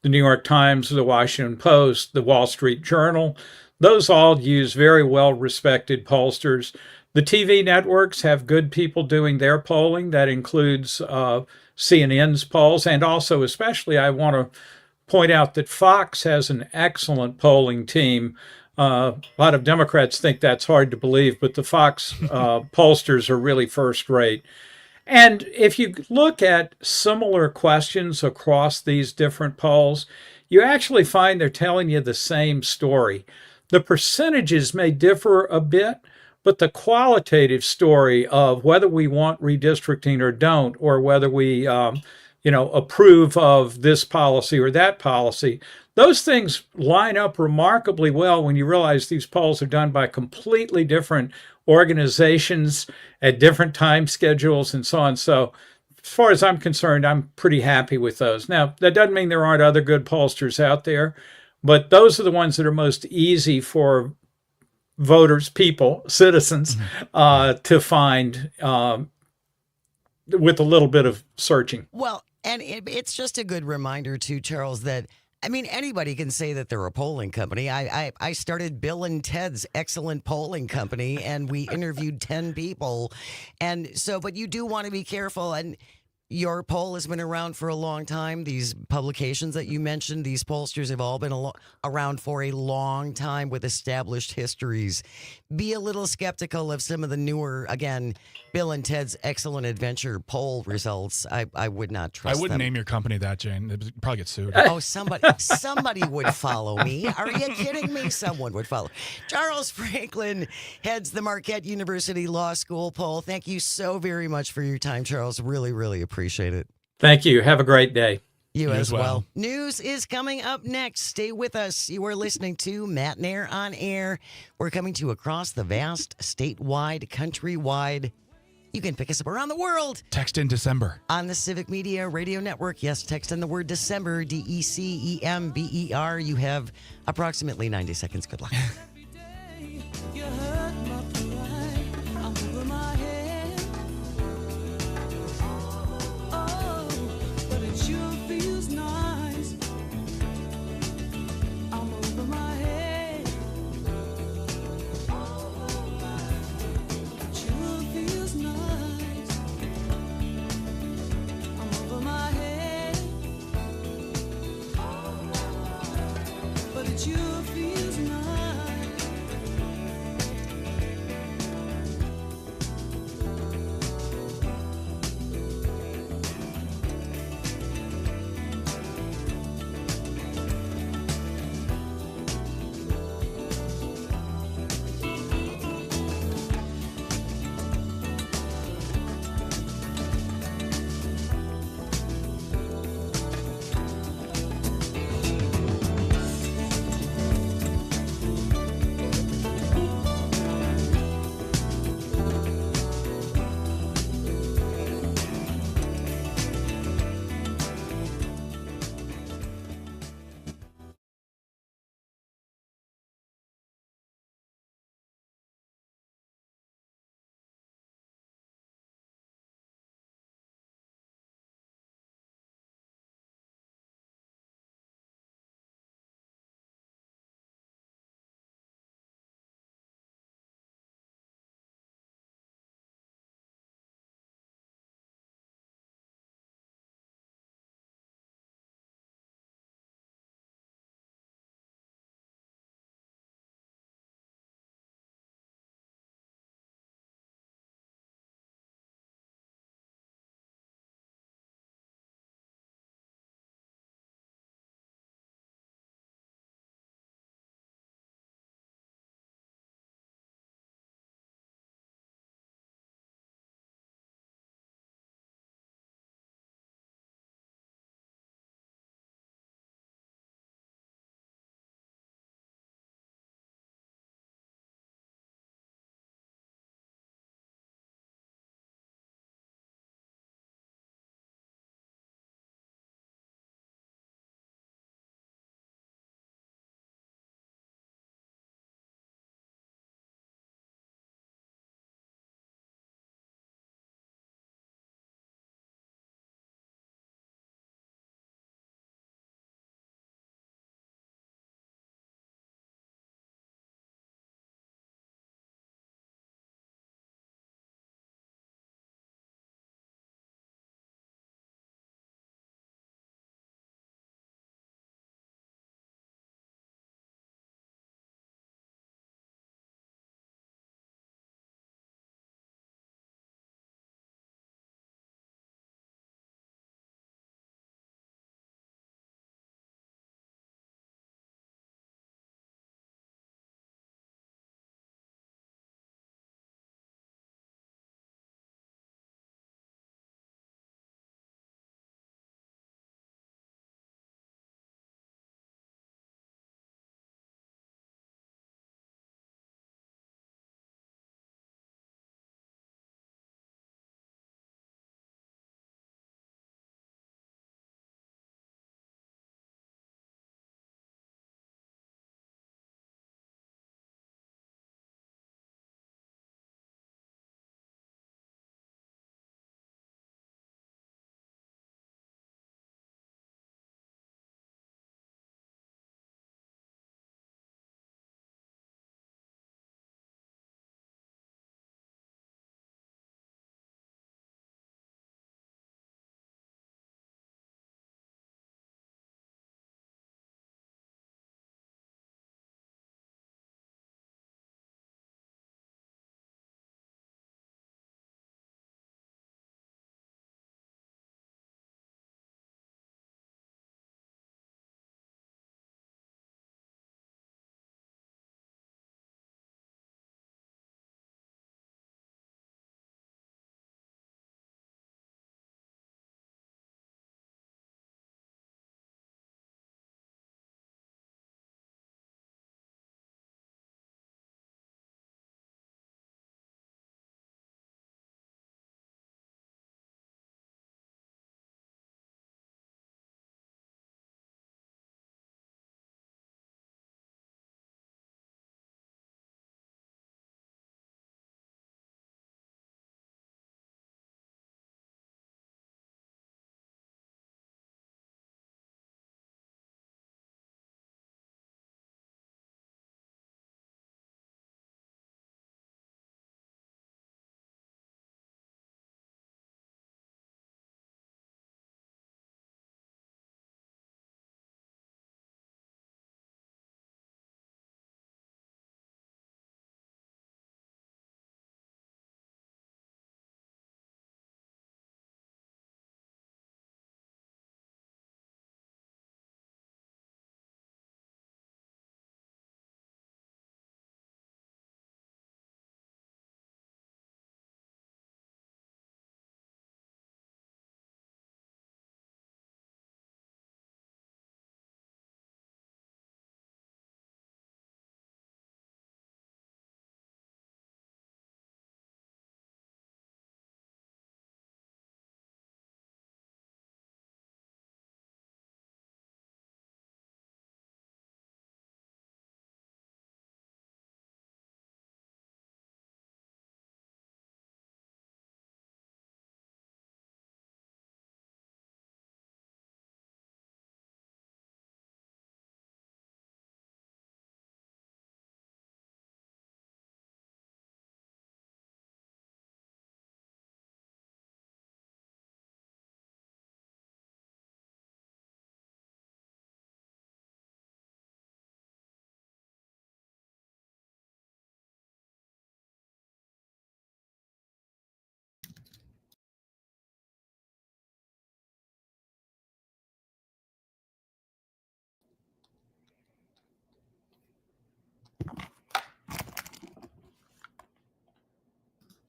the New York Times, the Washington Post, the Wall Street Journal, those all use very well-respected pollsters. The TV networks have good people doing their polling. That includes CNN's polls. And also, especially, I want to point out that Fox has an excellent polling team. A lot of Democrats think that's hard to believe, but the Fox pollsters are really first-rate. And if you look at similar questions across these different polls, you actually find they're telling you the same story. The percentages may differ a bit, but the qualitative story of whether we want redistricting or don't, or whether we, approve of this policy or that policy, those things line up remarkably well when you realize these polls are done by completely different organizations at different time schedules and so on. So as far as I'm concerned, I'm pretty happy with those. Now, that doesn't mean there aren't other good pollsters out there, but those are the ones that are most easy for voters, people, citizens, to find with a little bit of searching. Well, and it's just a good reminder too, Charles, that I mean anybody can say that they're a polling company. I started Bill and Ted's Excellent Polling Company, and we interviewed 10 people, and so but you do want to be careful. And your poll has been around for a long time. These publications that you mentioned, these pollsters have all been around for a long time with established histories. Be a little skeptical of some of the newer, again, Bill and Ted's Excellent Adventure poll results. I would not trust I wouldn't them. name your company that, Jane. It'd probably get sued. Oh, somebody would follow me. Are you kidding me? Someone would follow. Charles Franklin heads the Marquette University Law School poll. Thank you so very much for your time, Charles. Really, really appreciate it. Thank you. Have a great day. You You as as well. well. News is coming up next. Stay with us. You are listening to Matenaer On Air. We're coming to you across the vast, statewide, countrywide. You can pick us up around the world Text in December. on the Civic Media Radio Network. Yes, text in the word December, December. You have approximately 90 seconds. Good luck. You hurt my pride. I'm over my head. Oh, but it sure feels nice. I'm over my head. It sure feels nice. I'm over my head. But it sure feels nice. But it sure feels nice.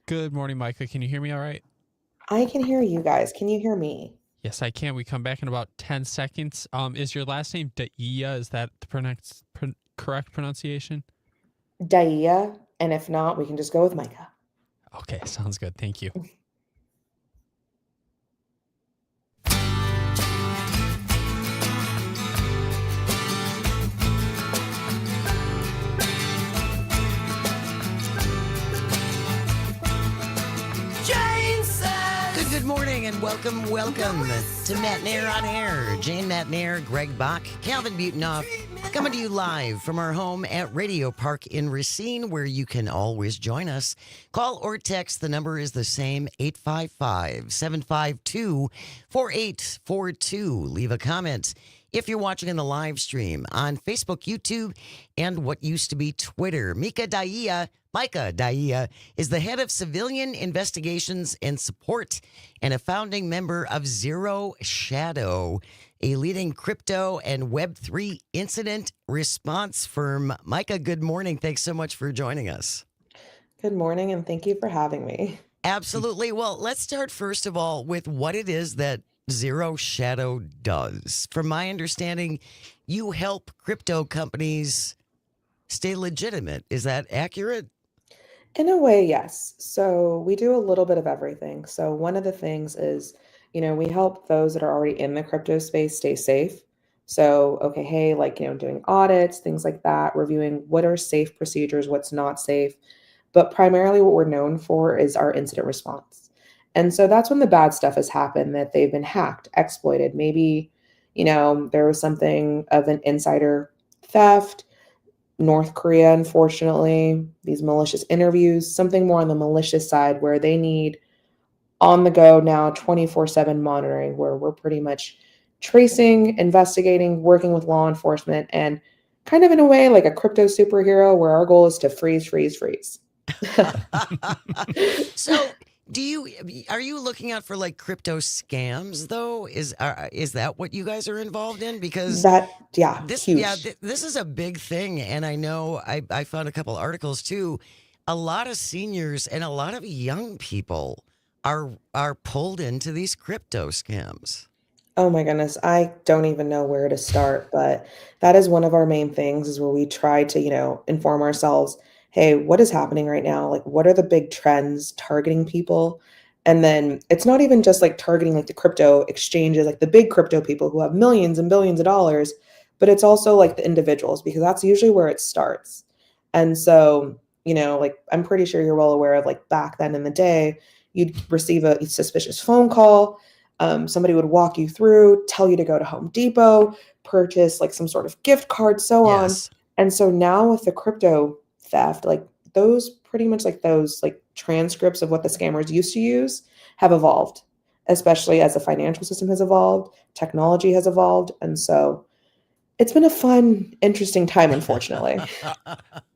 Good morning, Micah. Can you hear me all right? I can hear you guys. Can you hear me? Yes, I can. We come back in about 10 seconds. Is your last name Daia? Is that the correct pronunciation? Daia, and if not, we can just go with Micah. Okay, sounds good. Thank you. Good morning and welcome to Matenaer On Air. Jane Matenaer, Greg Bach, Calvin Butonoff, coming to you live from our home at Radio Park in Racine, where you can always join us. Call or text. The number is the same, 855-752-4842. Leave a comment if you're watching in the live stream on Facebook, YouTube, and what used to be Twitter. Micah Daia is the head of civilian investigations and support and a founding member of Zero Shadow, a leading crypto and Web3 incident response firm. Micah, good morning. Thanks so much for joining us. Good morning, and thank you for having me. Absolutely. Well, let's start first of all with what it is that Zero Shadow does. From my understanding, you help crypto companies stay legitimate. Is that accurate? In a way, yes. So we do a little bit of everything. So one of the things is, we help those that are already in the crypto space stay safe. So, okay, hey, doing audits, things like that, reviewing what are safe procedures, what's not safe. But primarily what we're known for is our incident response. And so that's when the bad stuff has happened, that they've been hacked, exploited. Maybe, there was something of an insider theft. North Korea, unfortunately, these malicious interviews, something more on the malicious side where they need on the go now 24/7 monitoring, where we're pretty much tracing, investigating, working with law enforcement, and kind of in a way like a crypto superhero where our goal is to freeze. So, are you looking out for like crypto scams though? Is that what you guys are involved in? Because huge. this is a big thing, and I know I found a couple articles too. A lot of seniors and a lot of young people are pulled into these crypto scams. Oh my goodness, I don't even know where to start, but that is one of our main things is where we try to, inform ourselves, hey, what is happening right now? Like, what are the big trends targeting people? And then it's not even just like targeting like the crypto exchanges, like the big crypto people who have millions and billions of dollars, but it's also like the individuals because that's usually where it starts. And so, like I'm pretty sure you're well aware of like back then in the day, you'd receive a suspicious phone call. Somebody would walk you through, tell you to go to Home Depot, purchase like some sort of gift card, so on. Yes. And so now with the crypto theft, like those pretty much like those like transcripts of what the scammers used to use have evolved, especially as the financial system has evolved, technology has evolved. And so it's been a fun, interesting time, unfortunately.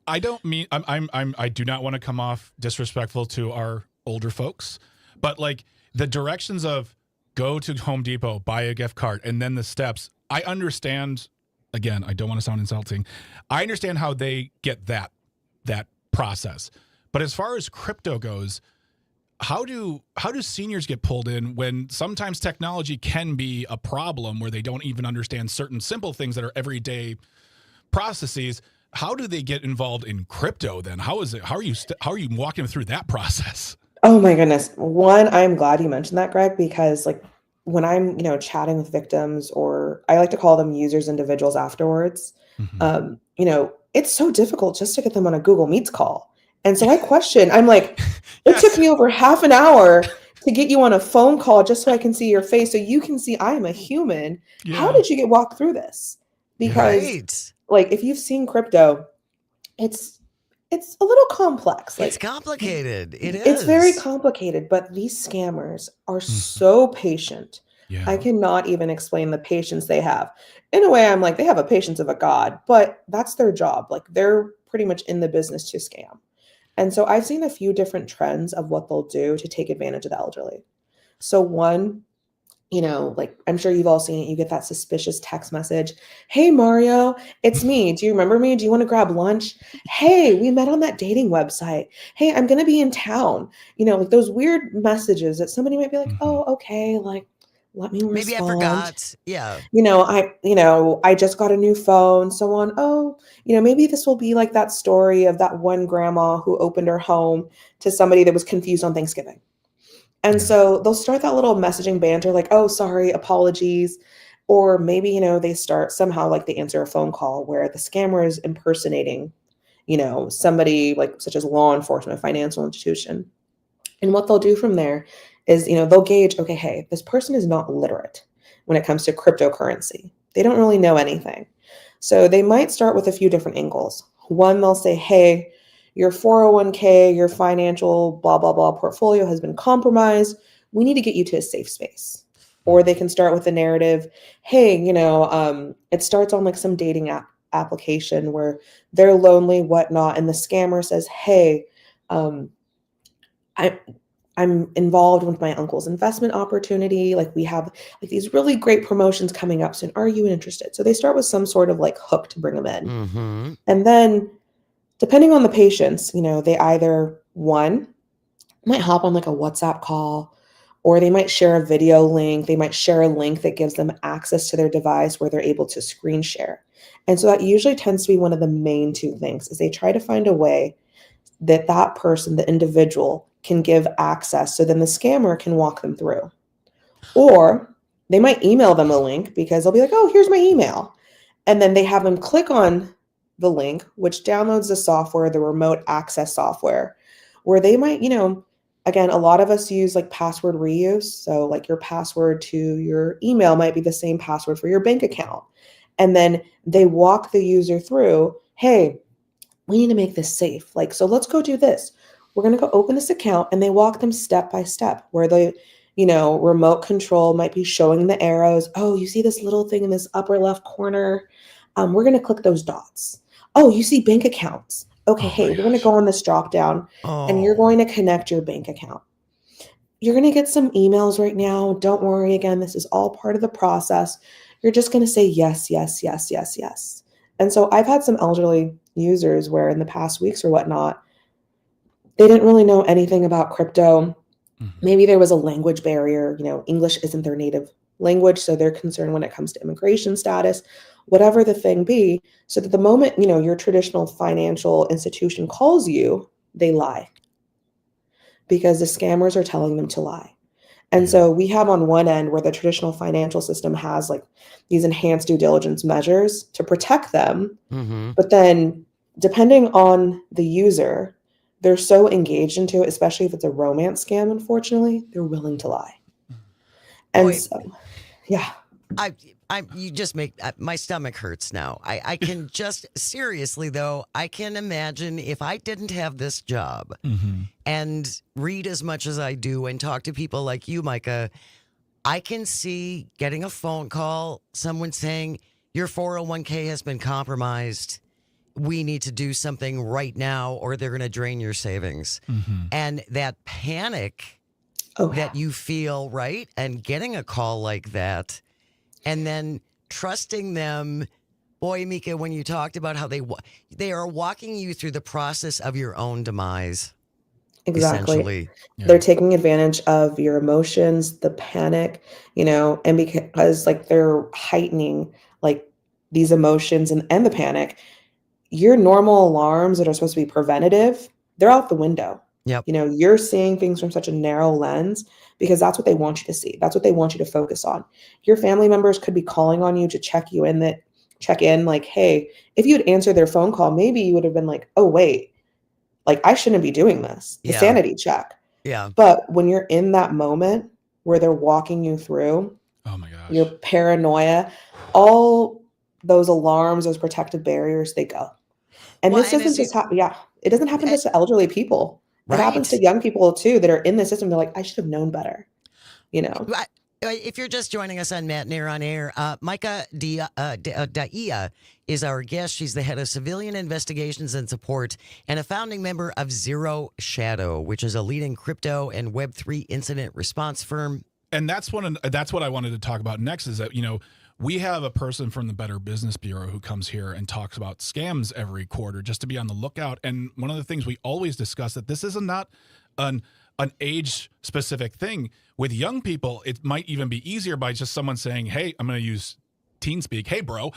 I don't mean I do not want to come off disrespectful to our older folks, but like the directions of go to Home Depot, buy a gift card, and then the steps. I understand. Again, I don't want to sound insulting. I understand how they get that process, but as far as crypto goes, how do seniors get pulled in when sometimes technology can be a problem where they don't even understand certain simple things that are everyday processes? How do they get involved in crypto then? How is it? How are you walking them through that process? Oh my goodness. One, I'm glad you mentioned that, Greg, because like when I'm, chatting with victims, or I like to call them users, individuals afterwards, it's so difficult just to get them on a Google Meets call. And so I question, I'm like, it Yes. took me over half an hour to get you on a phone call just so I can see your face, so you can see I'm a human. Yeah. How did you get walked through this? Because Right. like if you've seen crypto, it's a little complex. Like It's complicated. It is. it's very complicated, but these scammers are so patient. Yeah. I cannot even explain the patience they have. In a way, I'm like, they have a patience of a god, but that's their job. Like they're pretty much in the business to scam. And so I've seen a few different trends of what they'll do to take advantage of the elderly. So one, like I'm sure you've all seen it. You get that suspicious text message. Hey, Mario, it's me. Do you remember me? Do you want to grab lunch? Hey, we met on that dating website. Hey, I'm going to be in town. Like those weird messages that somebody might be like, Mhm. oh, okay, like let me Maybe I respond. forgot. Yeah. I just got a new phone, so on. Oh, maybe this will be like that story of that one grandma who opened her home to somebody that was confused on Thanksgiving. And Yeah. so they'll start that little messaging banter like, oh, sorry, apologies. Or maybe, they start somehow like they answer a phone call where the scammer is impersonating, somebody like such as law enforcement, financial institution. And what they'll do from there is, they'll gauge, okay, hey, this person is not literate when it comes to cryptocurrency. They don't really know anything. So they might start with a few different angles. One, they'll say, hey, your 401k, your financial blah, blah, blah portfolio has been compromised. We need to get you to a safe space. Or they can start with the narrative, hey, it starts on like some dating application where they're lonely, whatnot. And the scammer says, hey, I, I'm involved with my uncle's investment opportunity. Like we have like these really great promotions coming up soon. Are you interested? So they start with some sort of like hook to bring them in. Mm-hmm. And then depending on the patients, they either one might hop on like a WhatsApp call, or they might share a video link. They might share a link that gives them access to their device where they're able to screen share. And so that usually tends to be one of the main two things is they try to find a way that person, the individual, can give access so then the scammer can walk them through. Or they might email them a link because they'll be like, oh, here's my email. And then they have them click on the link, which downloads the software, the remote access software, where they might, again, a lot of us use like password reuse. So like your password to your email might be the same password for your bank account. And then they walk the user through, hey, we need to make this safe. Like, so let's go do this. We're going to go open this account, and they walk them step by step where the, remote control might be showing the arrows. Oh, you see this little thing in this upper left corner? We're going to click those dots. Oh, you see bank accounts. Okay, Oh my hey, we're going to gosh. go on this drop down and you're Oh. going to connect your bank account. You're going to get some emails right now. Don't worry. Again, this is all part of the process. You're just going to say yes, yes, yes, yes, yes. And so I've had some elderly users where in the past weeks or whatnot, they didn't really know anything about crypto. Mhm. Maybe there was a language barrier. English isn't their native language. So they're concerned when it comes to immigration status, whatever the thing be. So that the moment, your traditional financial institution calls you, they lie because the scammers are telling them to lie. And Yeah. so we have on one end where the traditional financial system has like these enhanced due diligence measures to protect them. Mm-hmm. But then depending on the user, they're so engaged into it, especially if it's a romance scam, unfortunately, they're willing to lie. And Boy, so, yeah. you just make my stomach hurts now. I can just seriously though, I can imagine if I didn't have this job Mhm. and read as much as I do and talk to people like you, Micah, I can see getting a phone call, someone saying your 401k has been compromised. We need to do something right now or they're going to drain your savings. Mhm. And that panic Oh, yeah. that you feel, right? And getting a call like that and then trusting them. Boy, Mika, when you talked about how they are walking you through the process of your own demise, Exactly. essentially. Yeah. They're taking advantage of your emotions, the panic, and because like they're heightening like these emotions and the panic, your normal alarms that are supposed to be preventative, they're out the window. Yep. You're seeing things from such a narrow lens because that's what they want you to see. That's what they want you to focus on. Your family members could be calling on you to check in like, hey, if you had answered their phone call, maybe you would have been like, oh, wait, like I shouldn't be doing this. The Yeah. sanity check. Yeah. But when you're in that moment where they're walking you through Oh my gosh. your paranoia, all those alarms, those protective barriers, they go. And Well, this and doesn't as you, just happen. Yeah, it doesn't happen eh, just to elderly people. It happens right. to young people too that are in the system. They're like, I should have known better. If you're just joining us on Matenaer On Air, Micah Daia is our guest. She's the head of civilian investigations and support and a founding member of Zero Shadow, which is a leading crypto and Web3 incident response firm And that's what I wanted to talk about next is that, we have a person from the Better Business Bureau who comes here and talks about scams every quarter just to be on the lookout. And one of the things we always discuss that this is not an age specific thing. With young people, it might even be easier by just someone saying, hey, I'm going to use teen speak. Hey, bro,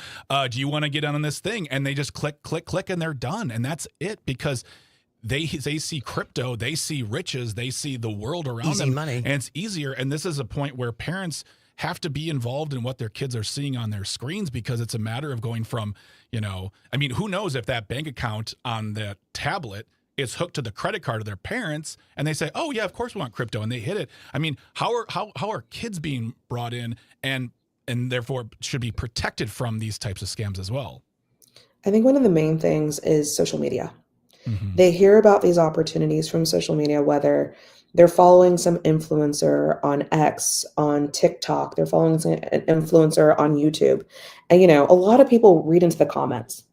do you want to get on this thing? And they just click, click, click, and they're done. And that's it, because they see crypto, they see riches, they see the world around Easy them. money. And it's easier. And this is a point where parents have to be involved in what their kids are seeing on their screens, because it's a matter of going from, who knows if that bank account on that tablet is hooked to the credit card of their parents, and they say, oh yeah, of course we want crypto, and they hit it. I mean, how are kids being brought in and therefore should be protected from these types of scams as well? I think one of the main things is social media. Mm-hmm. They hear about these opportunities from social media, whether they're following some influencer on X, on TikTok, they're following an influencer on YouTube. And, a lot of people read into the comments.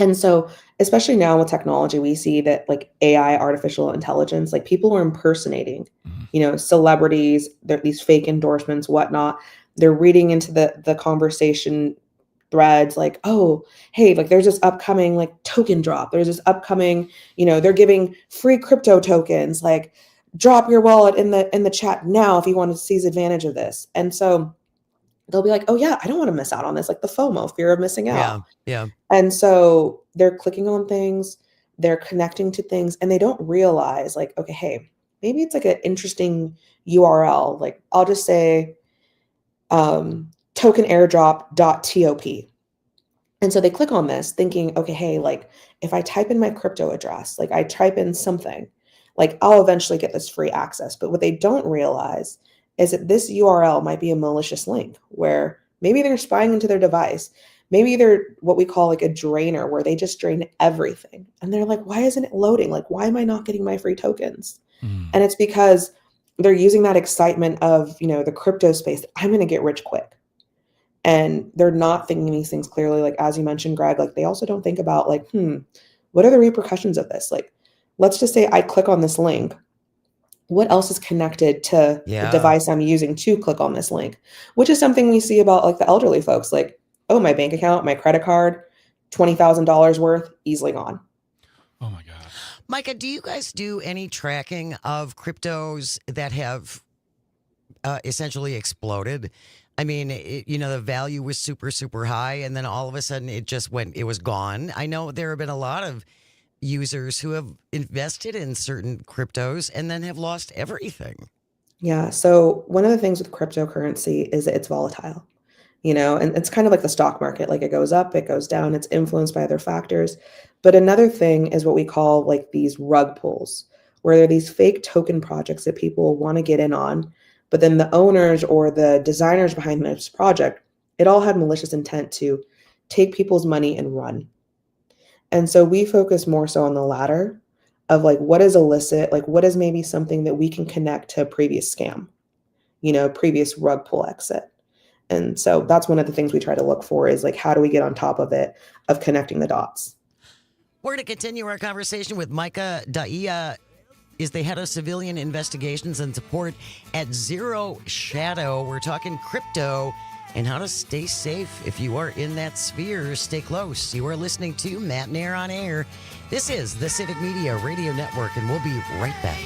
And so, especially now with technology, we see that like AI, artificial intelligence, like people are impersonating, celebrities, these fake endorsements, whatnot. They're reading into the conversation threads like, oh, hey, like there's this upcoming like token drop. There's this upcoming, they're giving free crypto tokens, like drop your wallet in the chat now if you want to seize advantage of this. And so they'll be like, oh yeah, I don't want to miss out on this, like the FOMO, fear of missing out. Yeah. And so they're clicking on things, they're connecting to things, and they don't realize like, okay, hey, maybe it's like an interesting URL. Like I'll just say tokenairdrop.top. And so they click on this thinking, okay, hey, like if I type in my crypto address, like I type in something, like I'll eventually get this free access. But what they don't realize is that this URL might be a malicious link where maybe they're spying into their device. Maybe they're what we call like a drainer, where they just drain everything. And they're like, why isn't it loading? Like, why am I not getting my free tokens? And it's because they're using that excitement of, the crypto space. I'm going to get rich quick. And they're not thinking these things clearly. Like, as you mentioned, Greg, like they also don't think about like, what are the repercussions of this? Like, let's just say I click on this link. What else is connected to the device I'm using to click on this link? Which is something we see about like the elderly folks, like, oh, my bank account, my credit card, $20,000 worth, easily gone. Oh my God. Micah, do you guys do any tracking of cryptos that have essentially exploded? I mean, the value was super, super high, and then all of a sudden it was gone. I know there have been a lot of users who have invested in certain cryptos and then have lost everything. Yeah. So one of the things with cryptocurrency is that it's volatile, and it's kind of like the stock market. Like it goes up, it goes down, it's influenced by other factors. But another thing is what we call like these rug pulls, where there are these fake token projects that people want to get in on. But then the owners or the designers behind this project, it all had malicious intent to take people's money and run. And so we focus more so on the latter of like what is illicit, like what is maybe something that we can connect to a previous scam, previous rug pull exit. And so that's one of the things we try to look for is like, how do we get on top of it, of connecting the dots? We're going to continue our conversation with Micah Daia, is the head of civilian investigations and support at Zero Shadow. We're talking crypto and how to stay safe if you are in that sphere. Stay close. You are listening to Matenaer On Air. This is the Civic Media Radio Network, and we'll be right back.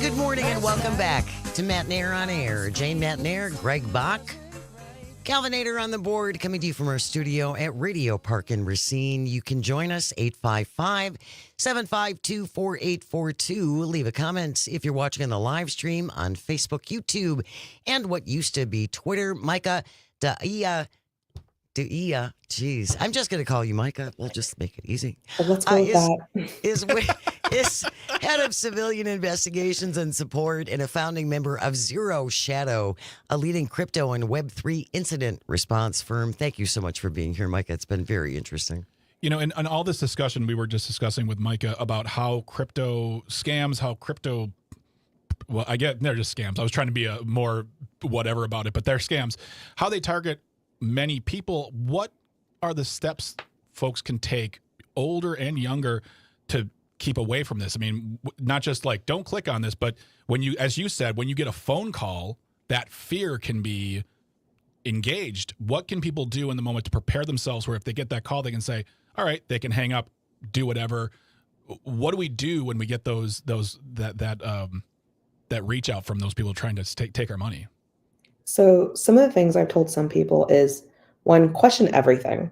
Good morning and welcome back to Matenaer On Air. Jane Matenaer, Greg Bach, Calvinator on the board, coming to you from our studio at Radio Park in Racine. You can join us, 855-752-4842. Leave a comment if you're watching on the live stream on Facebook, YouTube, and what used to be Twitter. Micah Daia. Jeez, I'm just going to call you Micah. We'll just make it easy. Let's go with that. Is head of civilian investigations and support and a founding member of Zero Shadow, a leading crypto and Web3 incident response firm. Thank you so much for being here, Micah. It's been very interesting. You know, in all this discussion, we were just discussing with Micah about how crypto scams, well, I get they're just scams. I was trying to be a more whatever about it, but they're scams. How they target many people. What are the steps folks can take, older and younger, to keep away from this? I mean, not just like, don't click on this, but when you, as you said, when you get a phone call, that fear can be engaged. What can people do in the moment to prepare themselves where if they get that call, they can say, all right, they can hang up, do whatever. What do we do when we get that reach out from those people trying to take our money? So some of the things I've told some people is, one, question everything.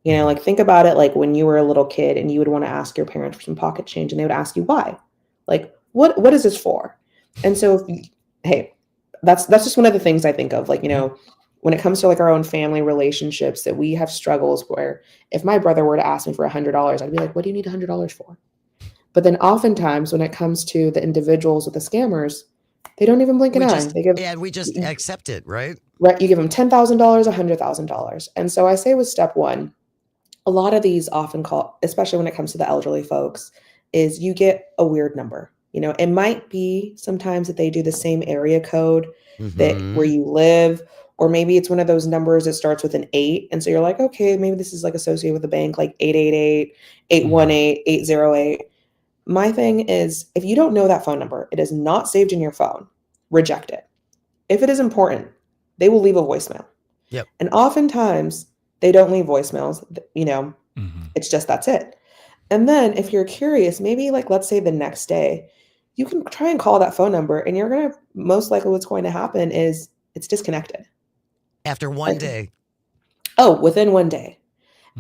You know, like think about it like when you were a little kid and you would want to ask your parents for some pocket change and they would ask you why. Like, what is this for? And so, hey, that's just one of the things I think of. Like, you know, when it comes to like our own family relationships, that we have struggles where if my brother were to ask me for $100, I'd be like, what do you need $100 for? But then oftentimes when it comes to the individuals with the scammers, they don't even blink an eye. We just accept it, right? Right. You give them $10,000, $100,000. And so I say with step one, a lot of these often call, especially when it comes to the elderly folks, is you get a weird number. You know, it might be sometimes that they do the same area code that where you live, or maybe it's one of those numbers that starts with an 8. And so you're like, okay, maybe this is like associated with a bank, like 888, 818, 808. My thing is, if you don't know that phone number, it is not saved in your phone, reject it. If it is important, they will leave a voicemail. Yep. And oftentimes they don't leave voicemails, you know, it's just, that's it. And then if you're curious, maybe like, let's say the next day, you can try and call that phone number and you're going to, most likely what's going to happen is it's disconnected. After one day. Oh, within one day.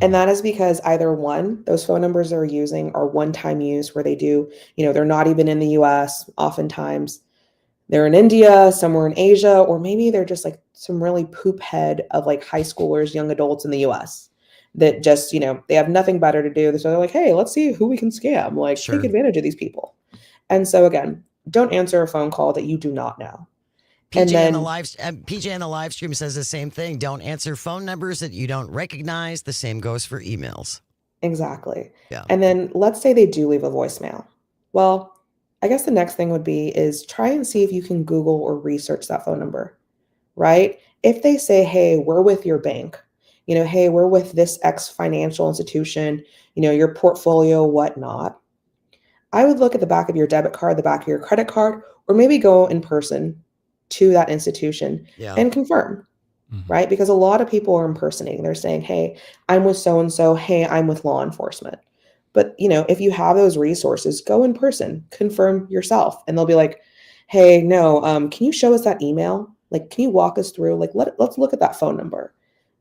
And that is because either one, those phone numbers they're using are one-time use where they do, you know, they're not even in the US. Oftentimes they're in India, somewhere in Asia, or maybe they're just like some really poop head of like high schoolers, young adults in the US that just, you know, they have nothing better to do. So they're like, hey, let's see who we can scam, like take advantage of these people. And so again, don't answer a phone call that you do not know. PJ in the live stream says the same thing. Don't answer phone numbers that you don't recognize. The same goes for emails. Exactly. Yeah. And then let's say they do leave a voicemail. Well, I guess the next thing would be is try and see if you can Google or research that phone number, right? If they say, hey, we're with your bank, you know, hey, we're with this X financial institution, you know, your portfolio, whatnot. I would look at the back of your debit card, the back of your credit card, or maybe go in person to that institution and confirm, right? Because a lot of people are impersonating. They're saying, hey, I'm with so-and-so. Hey, I'm with law enforcement. But, you know, if you have those resources, go in person, confirm yourself. And they'll be like, hey, no, can you show us that email? Like, can you walk us through? Like, let's look at that phone number.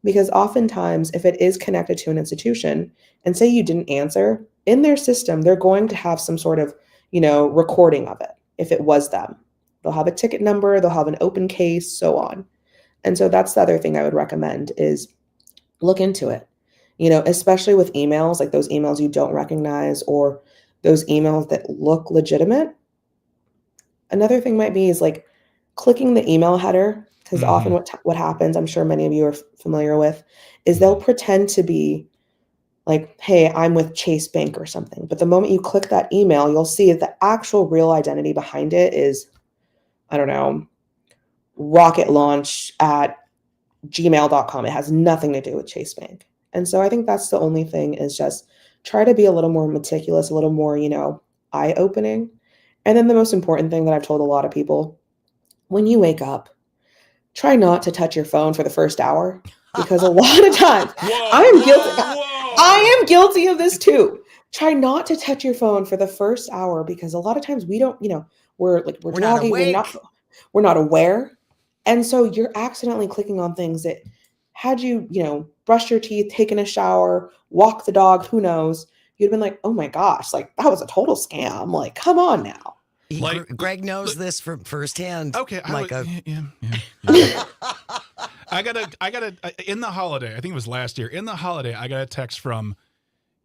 Because oftentimes, if it is connected to an institution and say you didn't answer, in their system, they're going to have some sort of, you know, recording of it if it was them. They'll have a ticket number, they'll have an open case, so on. And so that's the other thing I would recommend is look into it. You know, especially with emails, like those emails you don't recognize or those emails that look legitimate. Another thing might be is like clicking the email header, because often what happens, I'm sure many of you are familiar with, is they'll pretend to be like, hey, I'm with Chase Bank or something. But the moment you click that email, you'll see the actual real identity behind it is, I don't know, rocket launch at gmail.com. It has nothing to do with Chase Bank. And so I think that's the only thing is just try to be a little more meticulous, a little more, you know, eye-opening. And then the most important thing that I've told a lot of people, when you wake up, try not to touch your phone for the first hour, because a lot of times I am guilty of this too. try not to touch your phone for the first hour because a lot of times we don't, we're We're not jogging, awake. we're not aware. And so you're accidentally clicking on things that had you, brush your teeth, taken a shower, walk the dog, who knows, you'd have been like, oh my gosh, like that was a total scam. Like, come on now. Like, Greg knows this from firsthand. Okay, Micah. yeah. I gotta. In the holiday, I think it was last year. In the holiday, I got a text from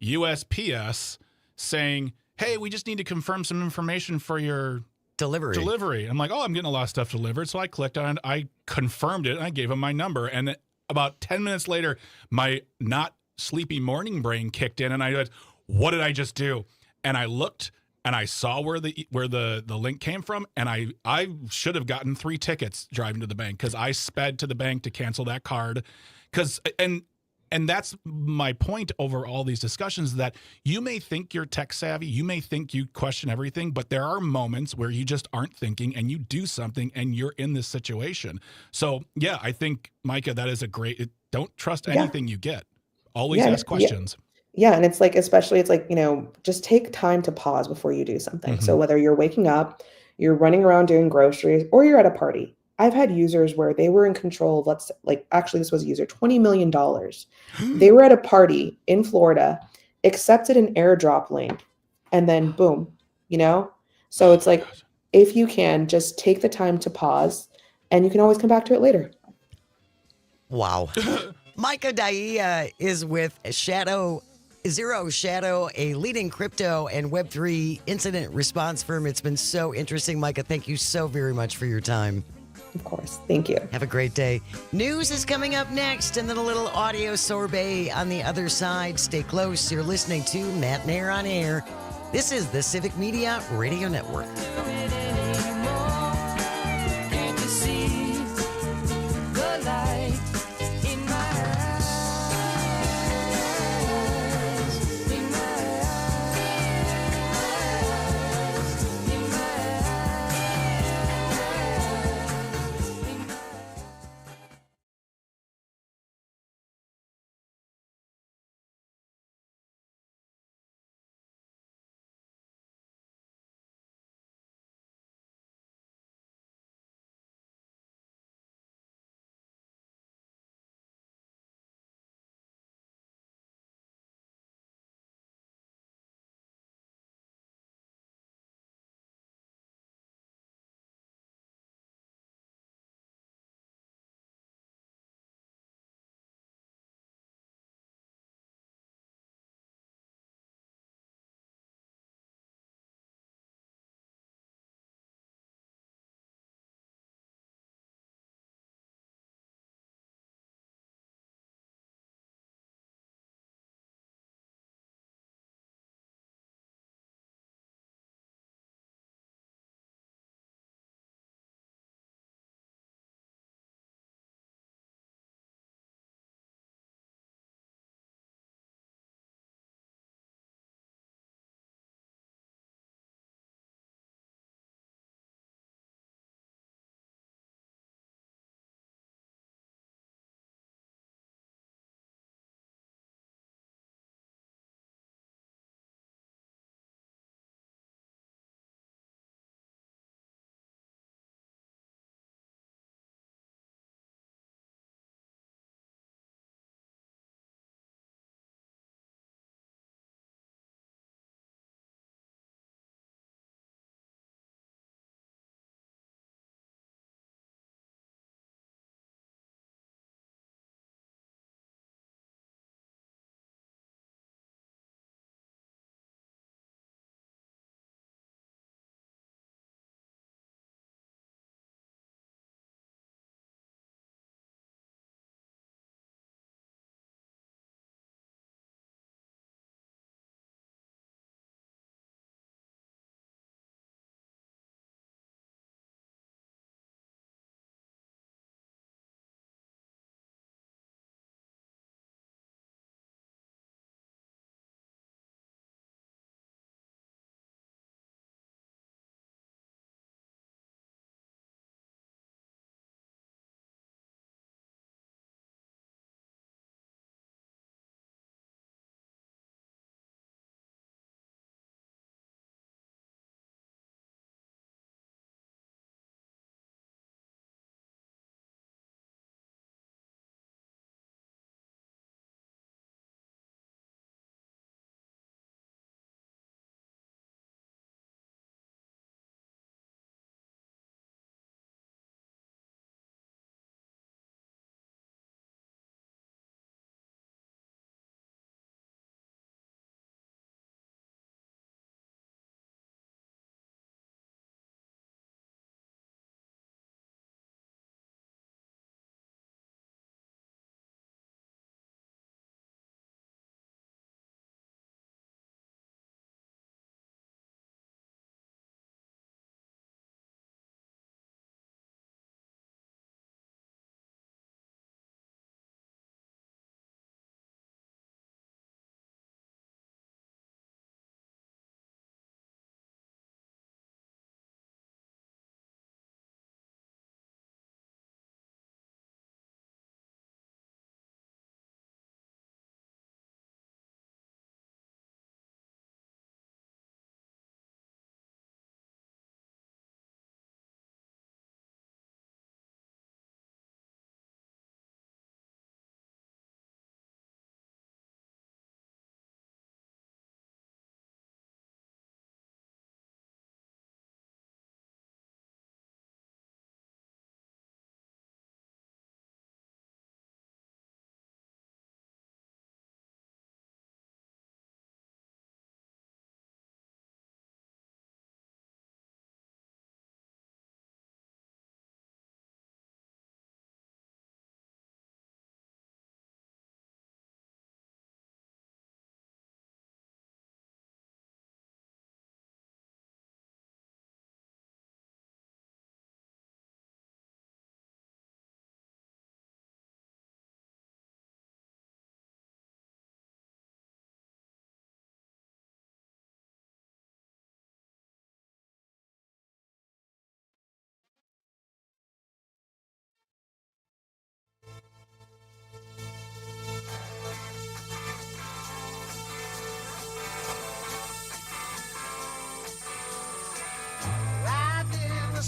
USPS saying, "Hey, we just need to confirm some information for your Delivery. I'm like, oh, I'm getting a lot of stuff delivered. So I clicked on it, I confirmed it, and I gave him my number. And about 10 minutes later, my not sleepy morning brain kicked in, and I went, what did I just do? And I looked and I saw where the link came from, and I should have gotten 3 tickets driving to the bank because I sped to the bank to cancel that card. And that's my point over all these discussions, that you may think you're tech savvy, you may think you question everything, but there are moments where you just aren't thinking and you do something and you're in this situation. So yeah, I think, Micah, that is a great, don't trust anything you get. Always ask questions. Yeah. And it's like, especially it's like, just take time to pause before you do something. So whether you're waking up, you're running around doing groceries, or you're at a party. I've had users where they were in control of, actually this was a user, $20 million. They were at a party in Florida, accepted an airdrop link, and then boom, So it's like, if you can, just take the time to pause, and you can always come back to it later. Wow. Micah Daia is with Zero Shadow, a leading crypto and Web3 incident response firm. It's been so interesting. Micah, thank you so very much for your time. Of course. Thank you. Have a great day. News is coming up next, and then a little audio sorbet on the other side. Stay close. You're listening to Matenaer On Air. This is the Civic Media Radio Network.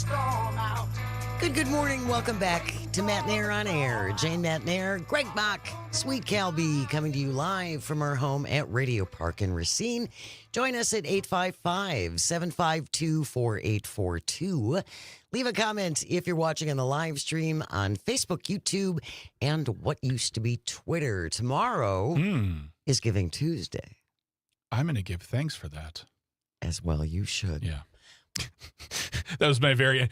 storm out. Good morning. Welcome back to Matenaer On Air. Jane Matenaer, Greg Bach, Sweet Calby coming to you live from our home at Radio Park in Racine. Join us at 855-752-4842. Leave a comment if you're watching on the live stream on Facebook, YouTube, and what used to be Twitter. Tomorrow is Giving Tuesday. I'm going to give thanks for that. As well you should. Yeah. That was my very...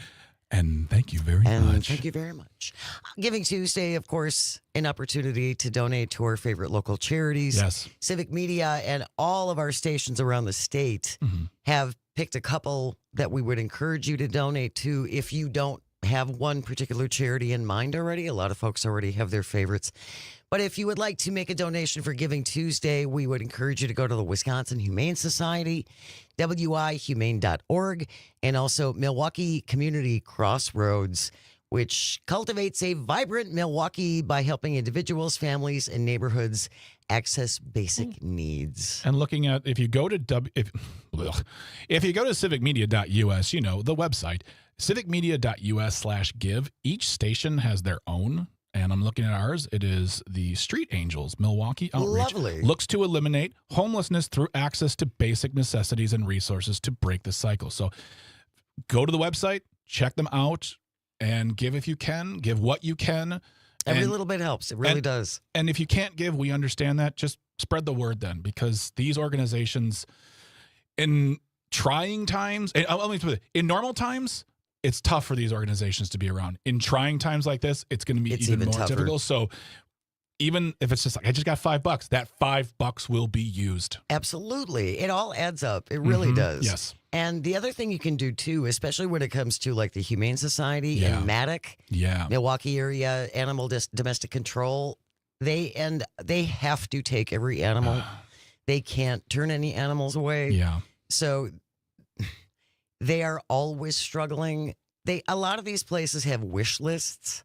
And thank you very much. Thank you very much. Giving Tuesday, of course, an opportunity to donate to our favorite local charities. Yes. Civic Media and all of our stations around the state have picked a couple that we would encourage you to donate to if you don't have one particular charity in mind already. A lot of folks already have their favorites. But if you would like to make a donation for Giving Tuesday, we would encourage you to go to the Wisconsin Humane Society, wihumane.org, and also Milwaukee Community Crossroads, which cultivates a vibrant Milwaukee by helping individuals, families, and neighborhoods access basic needs. And looking at, if you go to civicmedia.us, the website, civicmedia.us/give, each station has their own. And I'm looking at ours. It is the Street Angels Milwaukee Outreach. Lovely. Looks to eliminate homelessness through access to basic necessities and resources to break the cycle. So go to the website, check them out, and give if you can. Give what you can. Every little bit helps. It really does. And if you can't give, we understand that. Just spread the word then, because these organizations, in trying times, let me put it, in normal times, it's tough for these organizations to be around. In trying times like this, it's going to be even more tougher. difficult. So even if it's just like, I just got $5, that $5 will be used. Absolutely. It all adds up. It really does. Yes. And the other thing you can do too, especially when it comes to like the Humane Society and Matic, Milwaukee area animal domestic control, they have to take every animal. They can't turn any animals away. Yeah. So they are always struggling. A lot of these places have wish lists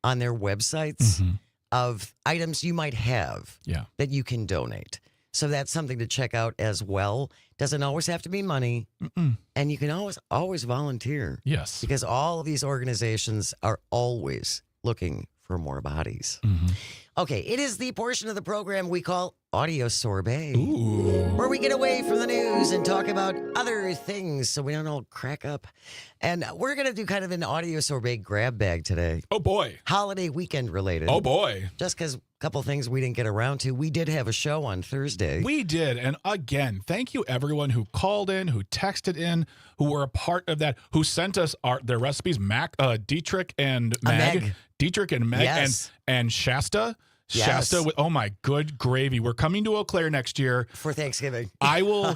on their websites of items you might have that you can donate. So that's something to check out as well. Doesn't always have to be money. And you can always volunteer. Yes. Because all of these organizations are always looking for more bodies. Okay, it is the portion of the program we call Audio Sorbet, where we get away from the news and talk about other things so we don't all crack up. And we're going to do kind of an Audio Sorbet grab bag today. Oh, boy. Holiday weekend related. Oh, boy. Just because a couple things we didn't get around to. We did have a show on Thursday. We did. And again, thank you everyone who called in, who texted in, who were a part of that, who sent us their recipes, Dietrich and Meg. Dietrich and Meg Yes. and Shasta. Yes. Shasta with, oh my good gravy. We're coming to Eau Claire next year. For Thanksgiving. I'll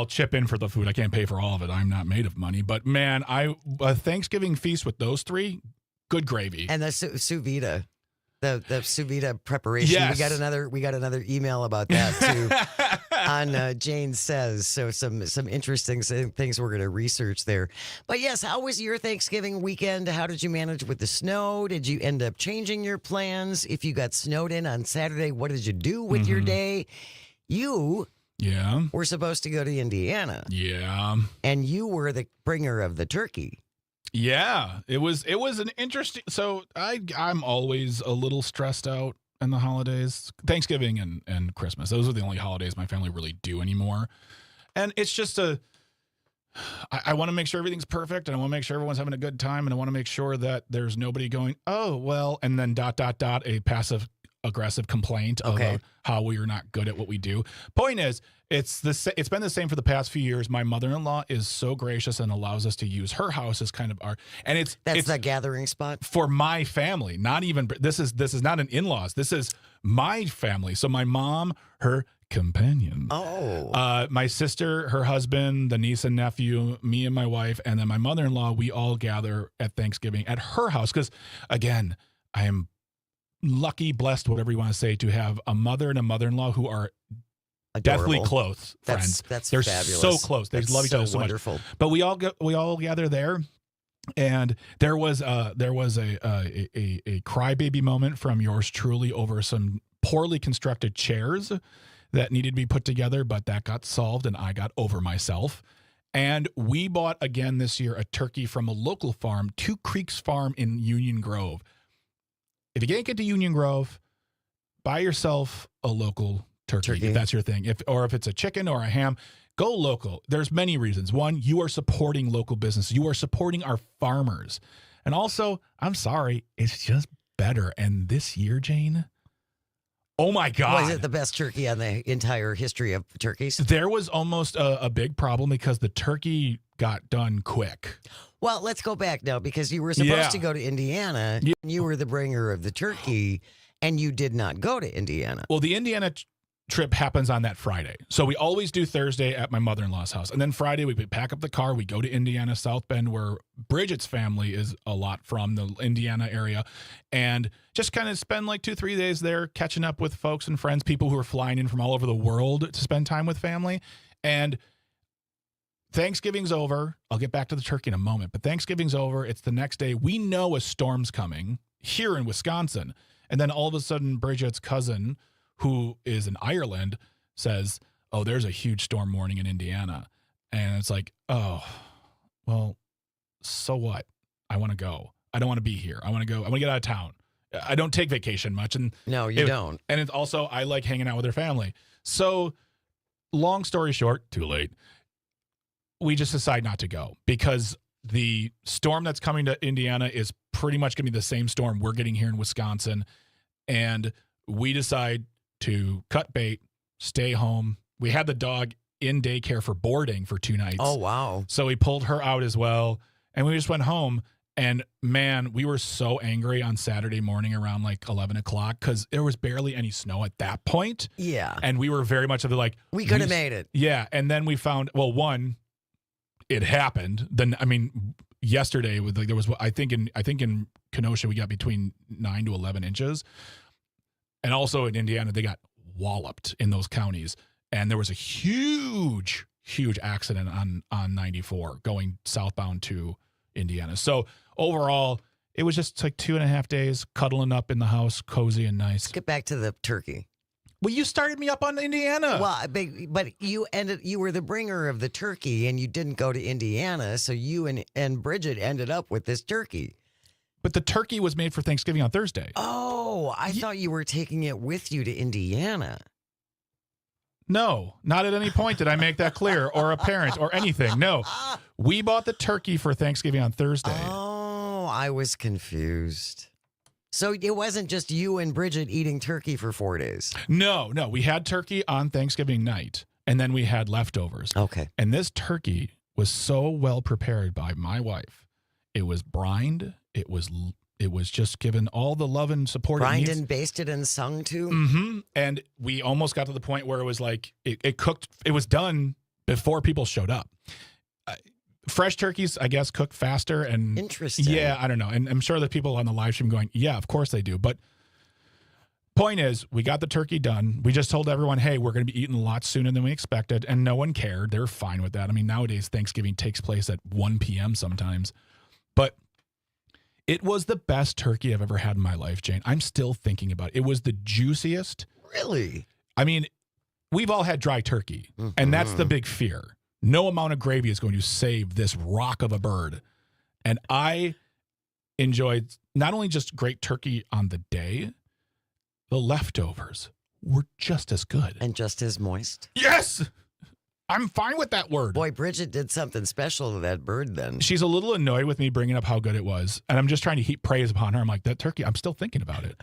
chip in for the food. I can't pay for all of it. I'm not made of money. But man, a Thanksgiving feast with those three, good gravy. And the sous vide. The sous vide preparation. Yes. We got another email about that too on Jane Says. So some interesting things we're going to research there. But yes, how was your Thanksgiving weekend? How did you manage with the snow? Did you end up changing your plans? If you got snowed in on Saturday, what did you do with your day? You were supposed to go to Indiana. Yeah. And you were the bringer of the turkey. Yeah, it was an interesting. So I'm always a little stressed out in the holidays, Thanksgiving and Christmas. Those are the only holidays my family really do anymore. And it's just I want to make sure everything's perfect, and I want to make sure everyone's having a good time, and I want to make sure that there's nobody going, oh, well, and then ... a passive aggressive complaint about how we are not good at what we do. Point is, it's been the same for the past few years. My mother-in-law is so gracious and allows us to use her house as kind of it's the gathering spot for my family. Not even this is not an in-laws. This is my family. So my mom, her companion, my sister, her husband, the niece and nephew, me and my wife, and then my mother-in-law. We all gather at Thanksgiving at her house because, again, I am lucky, blessed, whatever you want to say, to have a mother and a mother-in-law who are adorable. deathly close friends. They're fabulous. So close. They That's love each other so wonderful. much. But we all gather there, and there was a crybaby moment from yours truly over some poorly constructed chairs that needed to be put together, but that got solved, and I got over myself. And we bought again this year a turkey from a local farm, Two Creeks Farm in Union Grove. If you can't get to Union Grove, buy yourself a local turkey. If that's your thing. If it's a chicken or a ham, go local. There's many reasons. One, you are supporting local business. You are supporting our farmers. And also, I'm sorry, it's just better. And this year, Jane, oh my God. Was it the best turkey on the entire history of turkeys? There was almost a big problem because the turkey got done quick. Well, let's go back now because you were supposed to go to Indiana. Yeah. You were the bringer of the turkey, and you did not go to Indiana. Well, the Indiana trip happens on that Friday. So we always do Thursday at my mother-in-law's house. And then Friday, we pack up the car. We go to Indiana, South Bend, where Bridget's family is a lot from, the Indiana area. And just kind of spend like 2-3 days there catching up with folks and friends, people who are flying in from all over the world to spend time with family. And Thanksgiving's over. I'll get back to the turkey in a moment. But Thanksgiving's over. It's the next day. We know a storm's coming here in Wisconsin. And then all of a sudden, Bridget's cousin, who is in Ireland, says, oh, there's a huge storm warning in Indiana. And it's like, oh, well, so what? I want to go. I don't want to be here. I want to go. I want to get out of town. I don't take vacation much. And No, you don't. And it's also, I like hanging out with her family. So long story short, too late. We just decide not to go because the storm that's coming to Indiana is pretty much going to be the same storm we're getting here in Wisconsin. And we decide to cut bait, stay home. We had the dog in daycare for boarding for 2 nights. Oh, wow. So we pulled her out as well. And we just went home. And man, we were so angry on Saturday morning around like 11 o'clock because there was barely any snow at that point. Yeah. And we were very much of the like, We could have made it. yeah. And then we found, well, one, it happened. Then, I mean, yesterday with like, there was, I think in Kenosha, we got between 9 to 11 inches. And also in Indiana, they got walloped in those counties. And there was a huge accident on 94 going southbound to Indiana. So overall, it was just like 2.5 days cuddling up in the house, cozy and nice. Let's get back to the turkey. Well, you started me up on Indiana. Well, but you were the bringer of the turkey, and you didn't go to Indiana, so you and Bridget ended up with this turkey. But the turkey was made for Thanksgiving on Thursday. Oh, I thought you were taking it with you to Indiana. No, not at any point did I make that clear or apparent or anything. No, we bought the turkey for Thanksgiving on Thursday. Oh, I was confused. So it wasn't just you and Bridget eating turkey for 4 days. No, we had turkey on Thanksgiving night, and then we had leftovers. Okay. And this turkey was so well prepared by my wife. It was brined. It was just given all the love and support. Brined and basted and sung to. Mm-hmm. And we almost got to the point where it was like it cooked. It was done before people showed up. Fresh turkeys, I guess, cook faster. And Interesting. Yeah, I don't know. And I'm sure that people on the live stream going, yeah, of course they do. But point is, we got the turkey done. We just told everyone, hey, we're going to be eating a lot sooner than we expected. And no one cared. They're fine with that. I mean, nowadays, Thanksgiving takes place at 1 p.m. sometimes. But it was the best turkey I've ever had in my life, Jane. I'm still thinking about it. It was the juiciest. Really? I mean, we've all had dry turkey, and that's the big fear. No amount of gravy is going to save this rock of a bird. And I enjoyed not only just great turkey on the day, the leftovers were just as good. And just as moist. Yes! I'm fine with that word. Boy, Bridget did something special to that bird then. She's a little annoyed with me bringing up how good it was. And I'm just trying to heap praise upon her. I'm like, that turkey, I'm still thinking about it.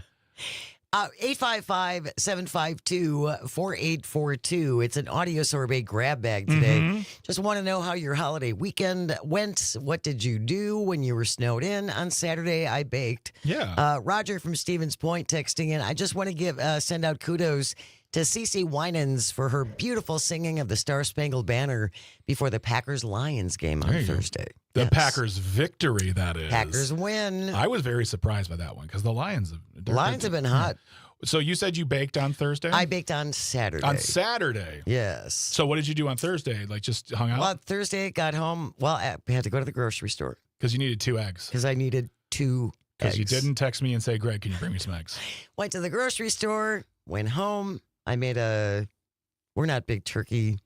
855-752-4842. It's an audio sorbet grab bag today. Just want to know how your holiday weekend went. What did you do when you were snowed in? On Saturday, I baked. Yeah. Roger from Stevens Point texting in. I just want to send out kudos to Cece Winans for her beautiful singing of the Star Spangled Banner before the Packers-Lions game on Thursday. The Yes. Packers victory, that is. Packers win. I was very surprised by that one because the Lions Lions have been hot. So you said you baked on Thursday? I baked on Saturday. On Saturday. Yes. So what did you do on Thursday? Like just hung out? Well, Thursday got home. Well, I had to go to the grocery store Because you needed 2 eggs. because I needed 2 eggs. Because you didn't text me and say, Greg, can you bring me some eggs? Went to the grocery store, went home. I made we're not big turkey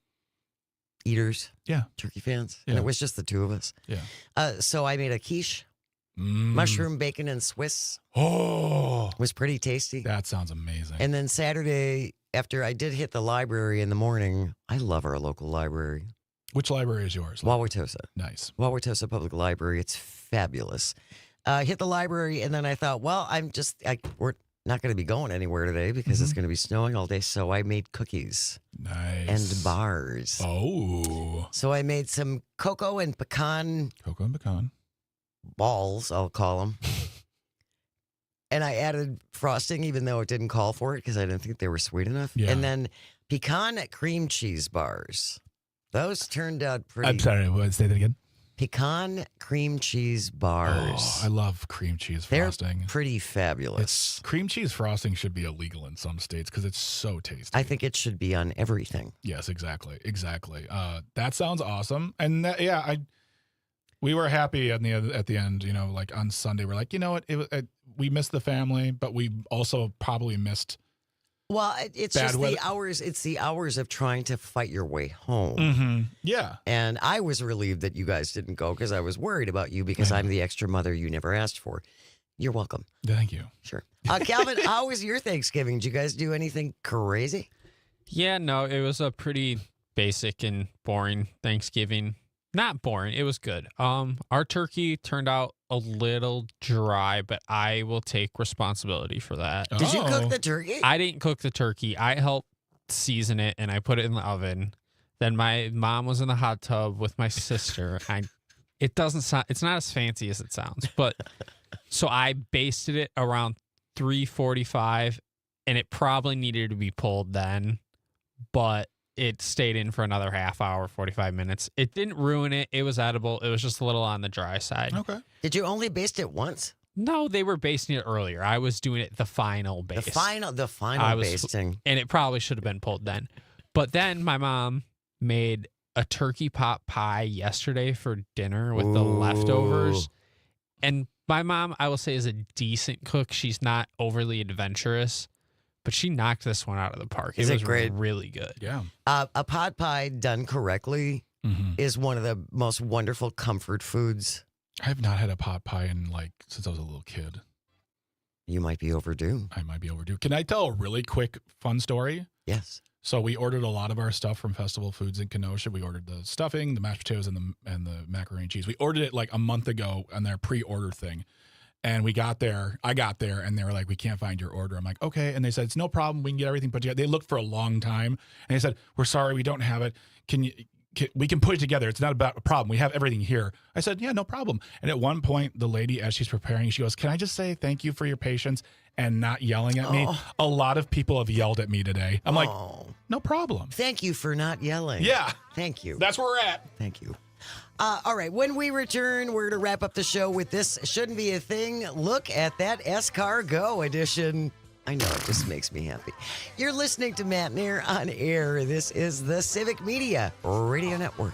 eaters, Yeah. turkey fans, Yeah. and it was just the two of us. Yeah. So I made a quiche, Mm. mushroom, bacon, and Swiss. Oh, It was pretty tasty. that sounds amazing. And then Saturday, after I did hit the library in the morning, I love our local library, Which library is yours? Wauwatosa. Nice. Wauwatosa Public Library. It's fabulous. Hit the library, and then I thought, well, we're not going to be going anywhere today because it's going to be snowing all day. So I made cookies Nice. and bars. Oh. So I made some cocoa and pecan Cocoa and pecan. balls, I'll call them. And I added frosting, even though it didn't call for it because I didn't think they were sweet enough. Yeah. And then pecan cream cheese bars. Those turned out pretty. I'm sorry. Say that again. Pecan cream cheese bars. Oh, I love cream cheese They're frosting. pretty fabulous. Cream cheese frosting should be illegal in some states because it's so tasty. I think it should be on everything. Yes, exactly. That sounds awesome. And we were happy at the end. You know, like on Sunday, we're like, you know what? We missed the family, but we also probably missed. Well, it's Bad just weather. the hours. It's the hours of trying to fight your way home. Mm-hmm. Yeah. And I was relieved that you guys didn't go because I was worried about you because I'm the extra mother you never asked for. You're welcome. Thank you. Sure. Calvin, how was your Thanksgiving? Did you guys do anything crazy? Yeah, no, it was a pretty basic and boring Thanksgiving. Not boring, it was good. Our turkey turned out a little dry, but I will take responsibility for that. Did you Oh. cook the turkey? I didn't cook the turkey. I helped season it and I put it in the oven. Then my mom was in the hot tub with my sister. It doesn't sound, it's not as fancy as it sounds, but so I basted it around 3:45 and it probably needed to be pulled then, but it stayed in for another half hour, 45 minutes. It didn't ruin it. It was edible. It was just a little on the dry side. Okay. Did you only baste it once? No, they were basting it earlier. I was doing it the final base. The final I was- basting. And it probably should have been pulled then. But then my mom made a turkey pot pie yesterday for dinner with the leftovers. And my mom, I will say, is a decent cook. She's not overly adventurous, but she knocked this one out of the park. Is it was great? Really good. Yeah. A pot pie done correctly Mm-hmm. is one of the most wonderful comfort foods. I've not had a pot pie since I was a little kid. You might be overdue. I might be overdue. Can I tell a really quick fun story? Yes. So we ordered a lot of our stuff from Festival Foods in Kenosha. We ordered the stuffing, the mashed potatoes, and the macaroni and cheese. We ordered it like a month ago on their pre-order thing. And I got there, and they were like, we can't find your order. I'm like, okay. And they said, it's no problem. We can get everything put together. They looked for a long time. And they said, we're sorry, we don't have it. We can put it together. It's not about a problem. We have everything here. I said, yeah, no problem. And at one point, the lady, as she's preparing, she goes, can I just say thank you for your patience and not yelling at me? A lot of people have yelled at me today. I'm like, no problem. Thank you for not yelling. Yeah. Thank you. That's where we're at. Thank you. All right, when we return, we're going to wrap up the show with This Shouldn't Be a Thing. Look at that Escargot edition. I know, it just makes me happy. You're listening to Matenaer On Air. This is the Civic Media Radio Network.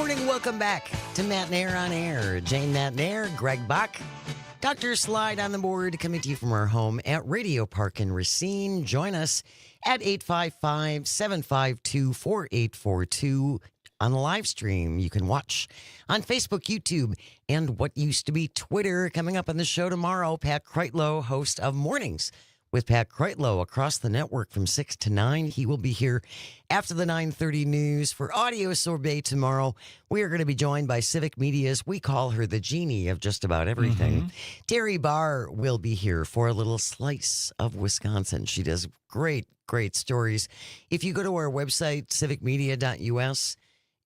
morning. Welcome back to Matenaer On Air. Jane Matenaer, Greg Bach, Dr. Slide on the board, coming to you from our home at Radio Park in Racine. Join us at 855-752-4842 on the live stream. You can watch on Facebook, YouTube, and what used to be Twitter. Coming up on the show tomorrow, Pat Kreitlow, host of Mornings with Pat Kreitlow across the network from 6 to 9. He will be here after the 9:30 news for Audio Sorbet tomorrow. We are going to be joined by Civic Media's, we call her the genie of just about everything. Terry Barr will be here for a little slice of Wisconsin. She does great stories. If you go to our website, civicmedia.us,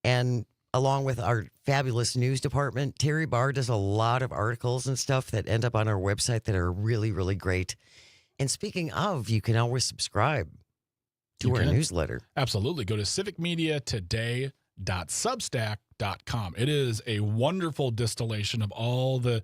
and along with our fabulous news department, Terry Barr does a lot of articles and stuff that end up on our website that are really, really great. And speaking of, you can always subscribe to our newsletter. Absolutely. Go to civicmediatoday.substack.com. It is a wonderful distillation of all the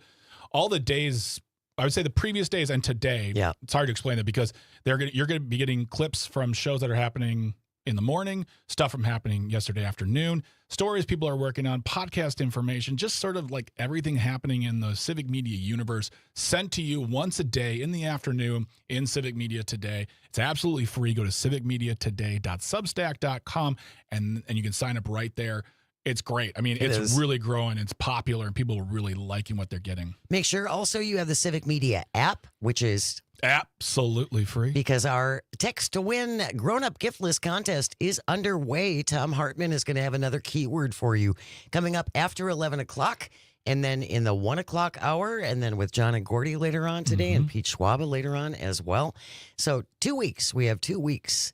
days, I would say the previous days and today. Yeah. It's hard to explain it because you're going to be getting clips from shows that are happening in the morning, stuff from happening yesterday afternoon, stories people are working on, podcast information, just sort of like everything happening in the Civic Media universe sent to you once a day in the afternoon in Civic Media Today. It's absolutely free. Go to civicmediatoday.substack.com and you can sign up right there. It's great. I mean, it's really growing. It's popular and people are really liking what they're getting. Make sure also you have the Civic Media app, which is absolutely free, because our text to win grown-up gift list contest is underway. Tom Hartman is going to have another keyword for you coming up after 11 o'clock, and then in the 1 o'clock hour, and then with John and Gordy later on today, and Pete Schwaba later on as well. So 2 weeks. We have 2 weeks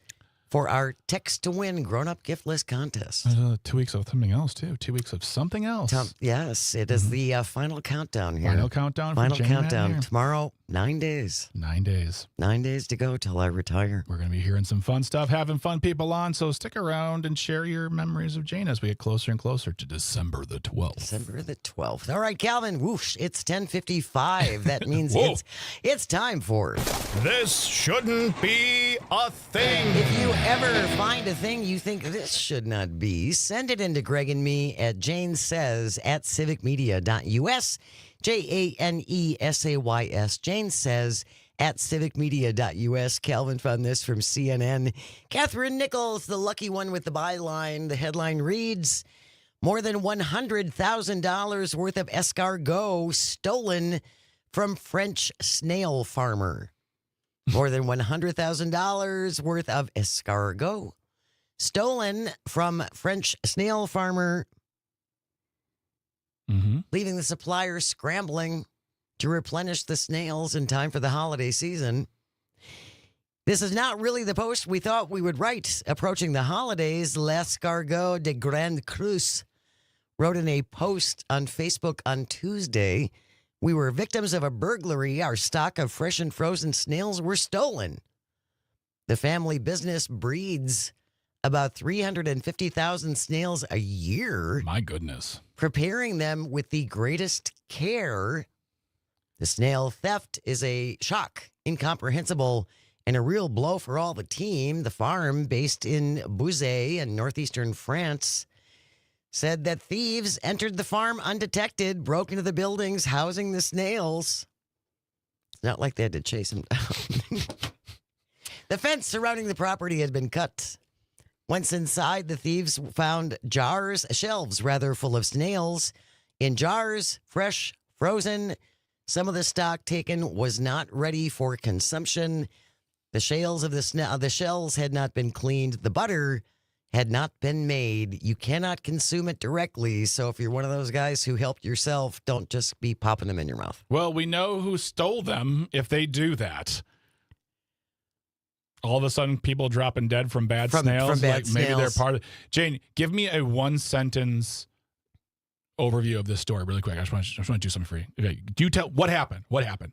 for our text to win grown-up gift list contest. 2 weeks of something else, too. 2 weeks of something else. Yes, it is the final countdown here. Final countdown. Final Jane countdown. Matenaer. Tomorrow, 9 days. 9 days. 9 days to go till I retire. We're going to be hearing some fun stuff, having fun people on. So stick around and share your memories of Jane as we get closer and closer to December the 12th. December the 12th. All right, Calvin, whoosh, it's 10:55. That means it's time for... This shouldn't be a thing. If you ever find a thing you think this should not be, send it into Greg and me at janesays@civicmedia.us. JANESAYS. Jane says at civicmedia.us. Calvin found this from CNN. Catherine Nichols, the lucky one with the byline. The headline reads, more than $100,000 worth of escargot stolen from French snail farmer. More than $100,000 worth of escargot stolen from French snail farmer, leaving the supplier scrambling to replenish the snails in time for the holiday season. This is not really the post we thought we would write. Approaching the holidays, L'Escargot de Grande Cruz wrote in a post on Facebook on Tuesday, we were victims of a burglary. Our stock of fresh and frozen snails were stolen. The family business breeds about 350,000 snails a year. My goodness. Preparing them with the greatest care. The snail theft is a shock, incomprehensible, and a real blow for all the team. The farm, based in Bouzet in northeastern France, said that thieves entered the farm undetected, broke into the buildings housing the snails. It's not like they had to chase them down. The fence surrounding the property had been cut. Once inside, the thieves found shelves full of snails. In jars, fresh, frozen. Some of the stock taken was not ready for consumption. The shells of the shells had not been cleaned. The butter had not been made. You cannot consume it directly. So if you're one of those guys who helped yourself, don't just be popping them in your mouth. Well, we know who stole them if they do that. All of a sudden, people dropping dead from bad snails. From bad maybe snails. they're part of. Jane, give me a one-sentence overview of this story really quick. I just want to do something for you. Okay, do you tell what happened? What happened?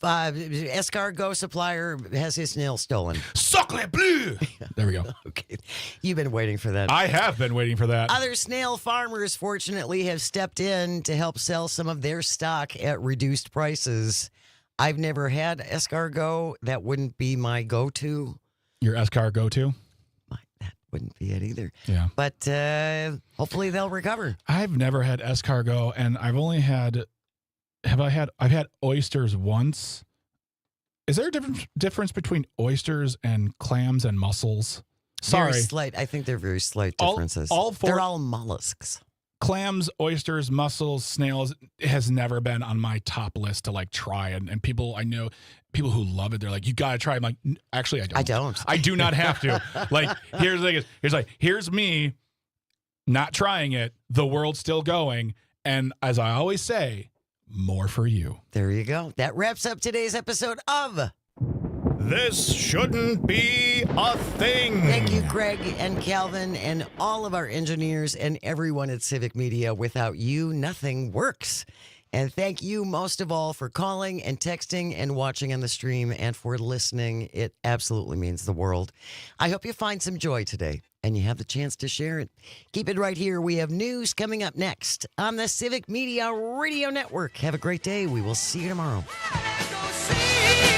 Escargot supplier has his snail stolen. Sacre bleu! There we go. Okay. You've been waiting for that. I have been waiting for that. Other snail farmers, fortunately, have stepped in to help sell some of their stock at reduced prices. I've never had escargot. That wouldn't be my go-to. Your escargot too? That wouldn't be it either. Yeah. But hopefully they'll recover. I've never had escargot, and I've only had. I've had oysters once. Is there a difference between oysters and clams and mussels? Sorry. Very slight. I think they're very slight All- differences. all four- They're all mollusks. Clams, oysters, mussels, snails has never been on my top list to like try. And people I know, people who love it, they're like, you got to try. I'm like, actually, I don't. I don't. I do not have to. Like, here's the thing is, here's me not trying it. The world's still going. And as I always say, more for you. There you go. That wraps up today's episode of This shouldn't be a thing. Thank you, Craig and Calvin, and all of our engineers and everyone at Civic Media. Without you, nothing works. And thank you most of all for calling and texting and watching on the stream and for listening. It absolutely means the world. I hope you find some joy today and you have the chance to share it. Keep it right here. We have news coming up next on the Civic Media Radio Network. Have a great day. We will see you tomorrow. Go see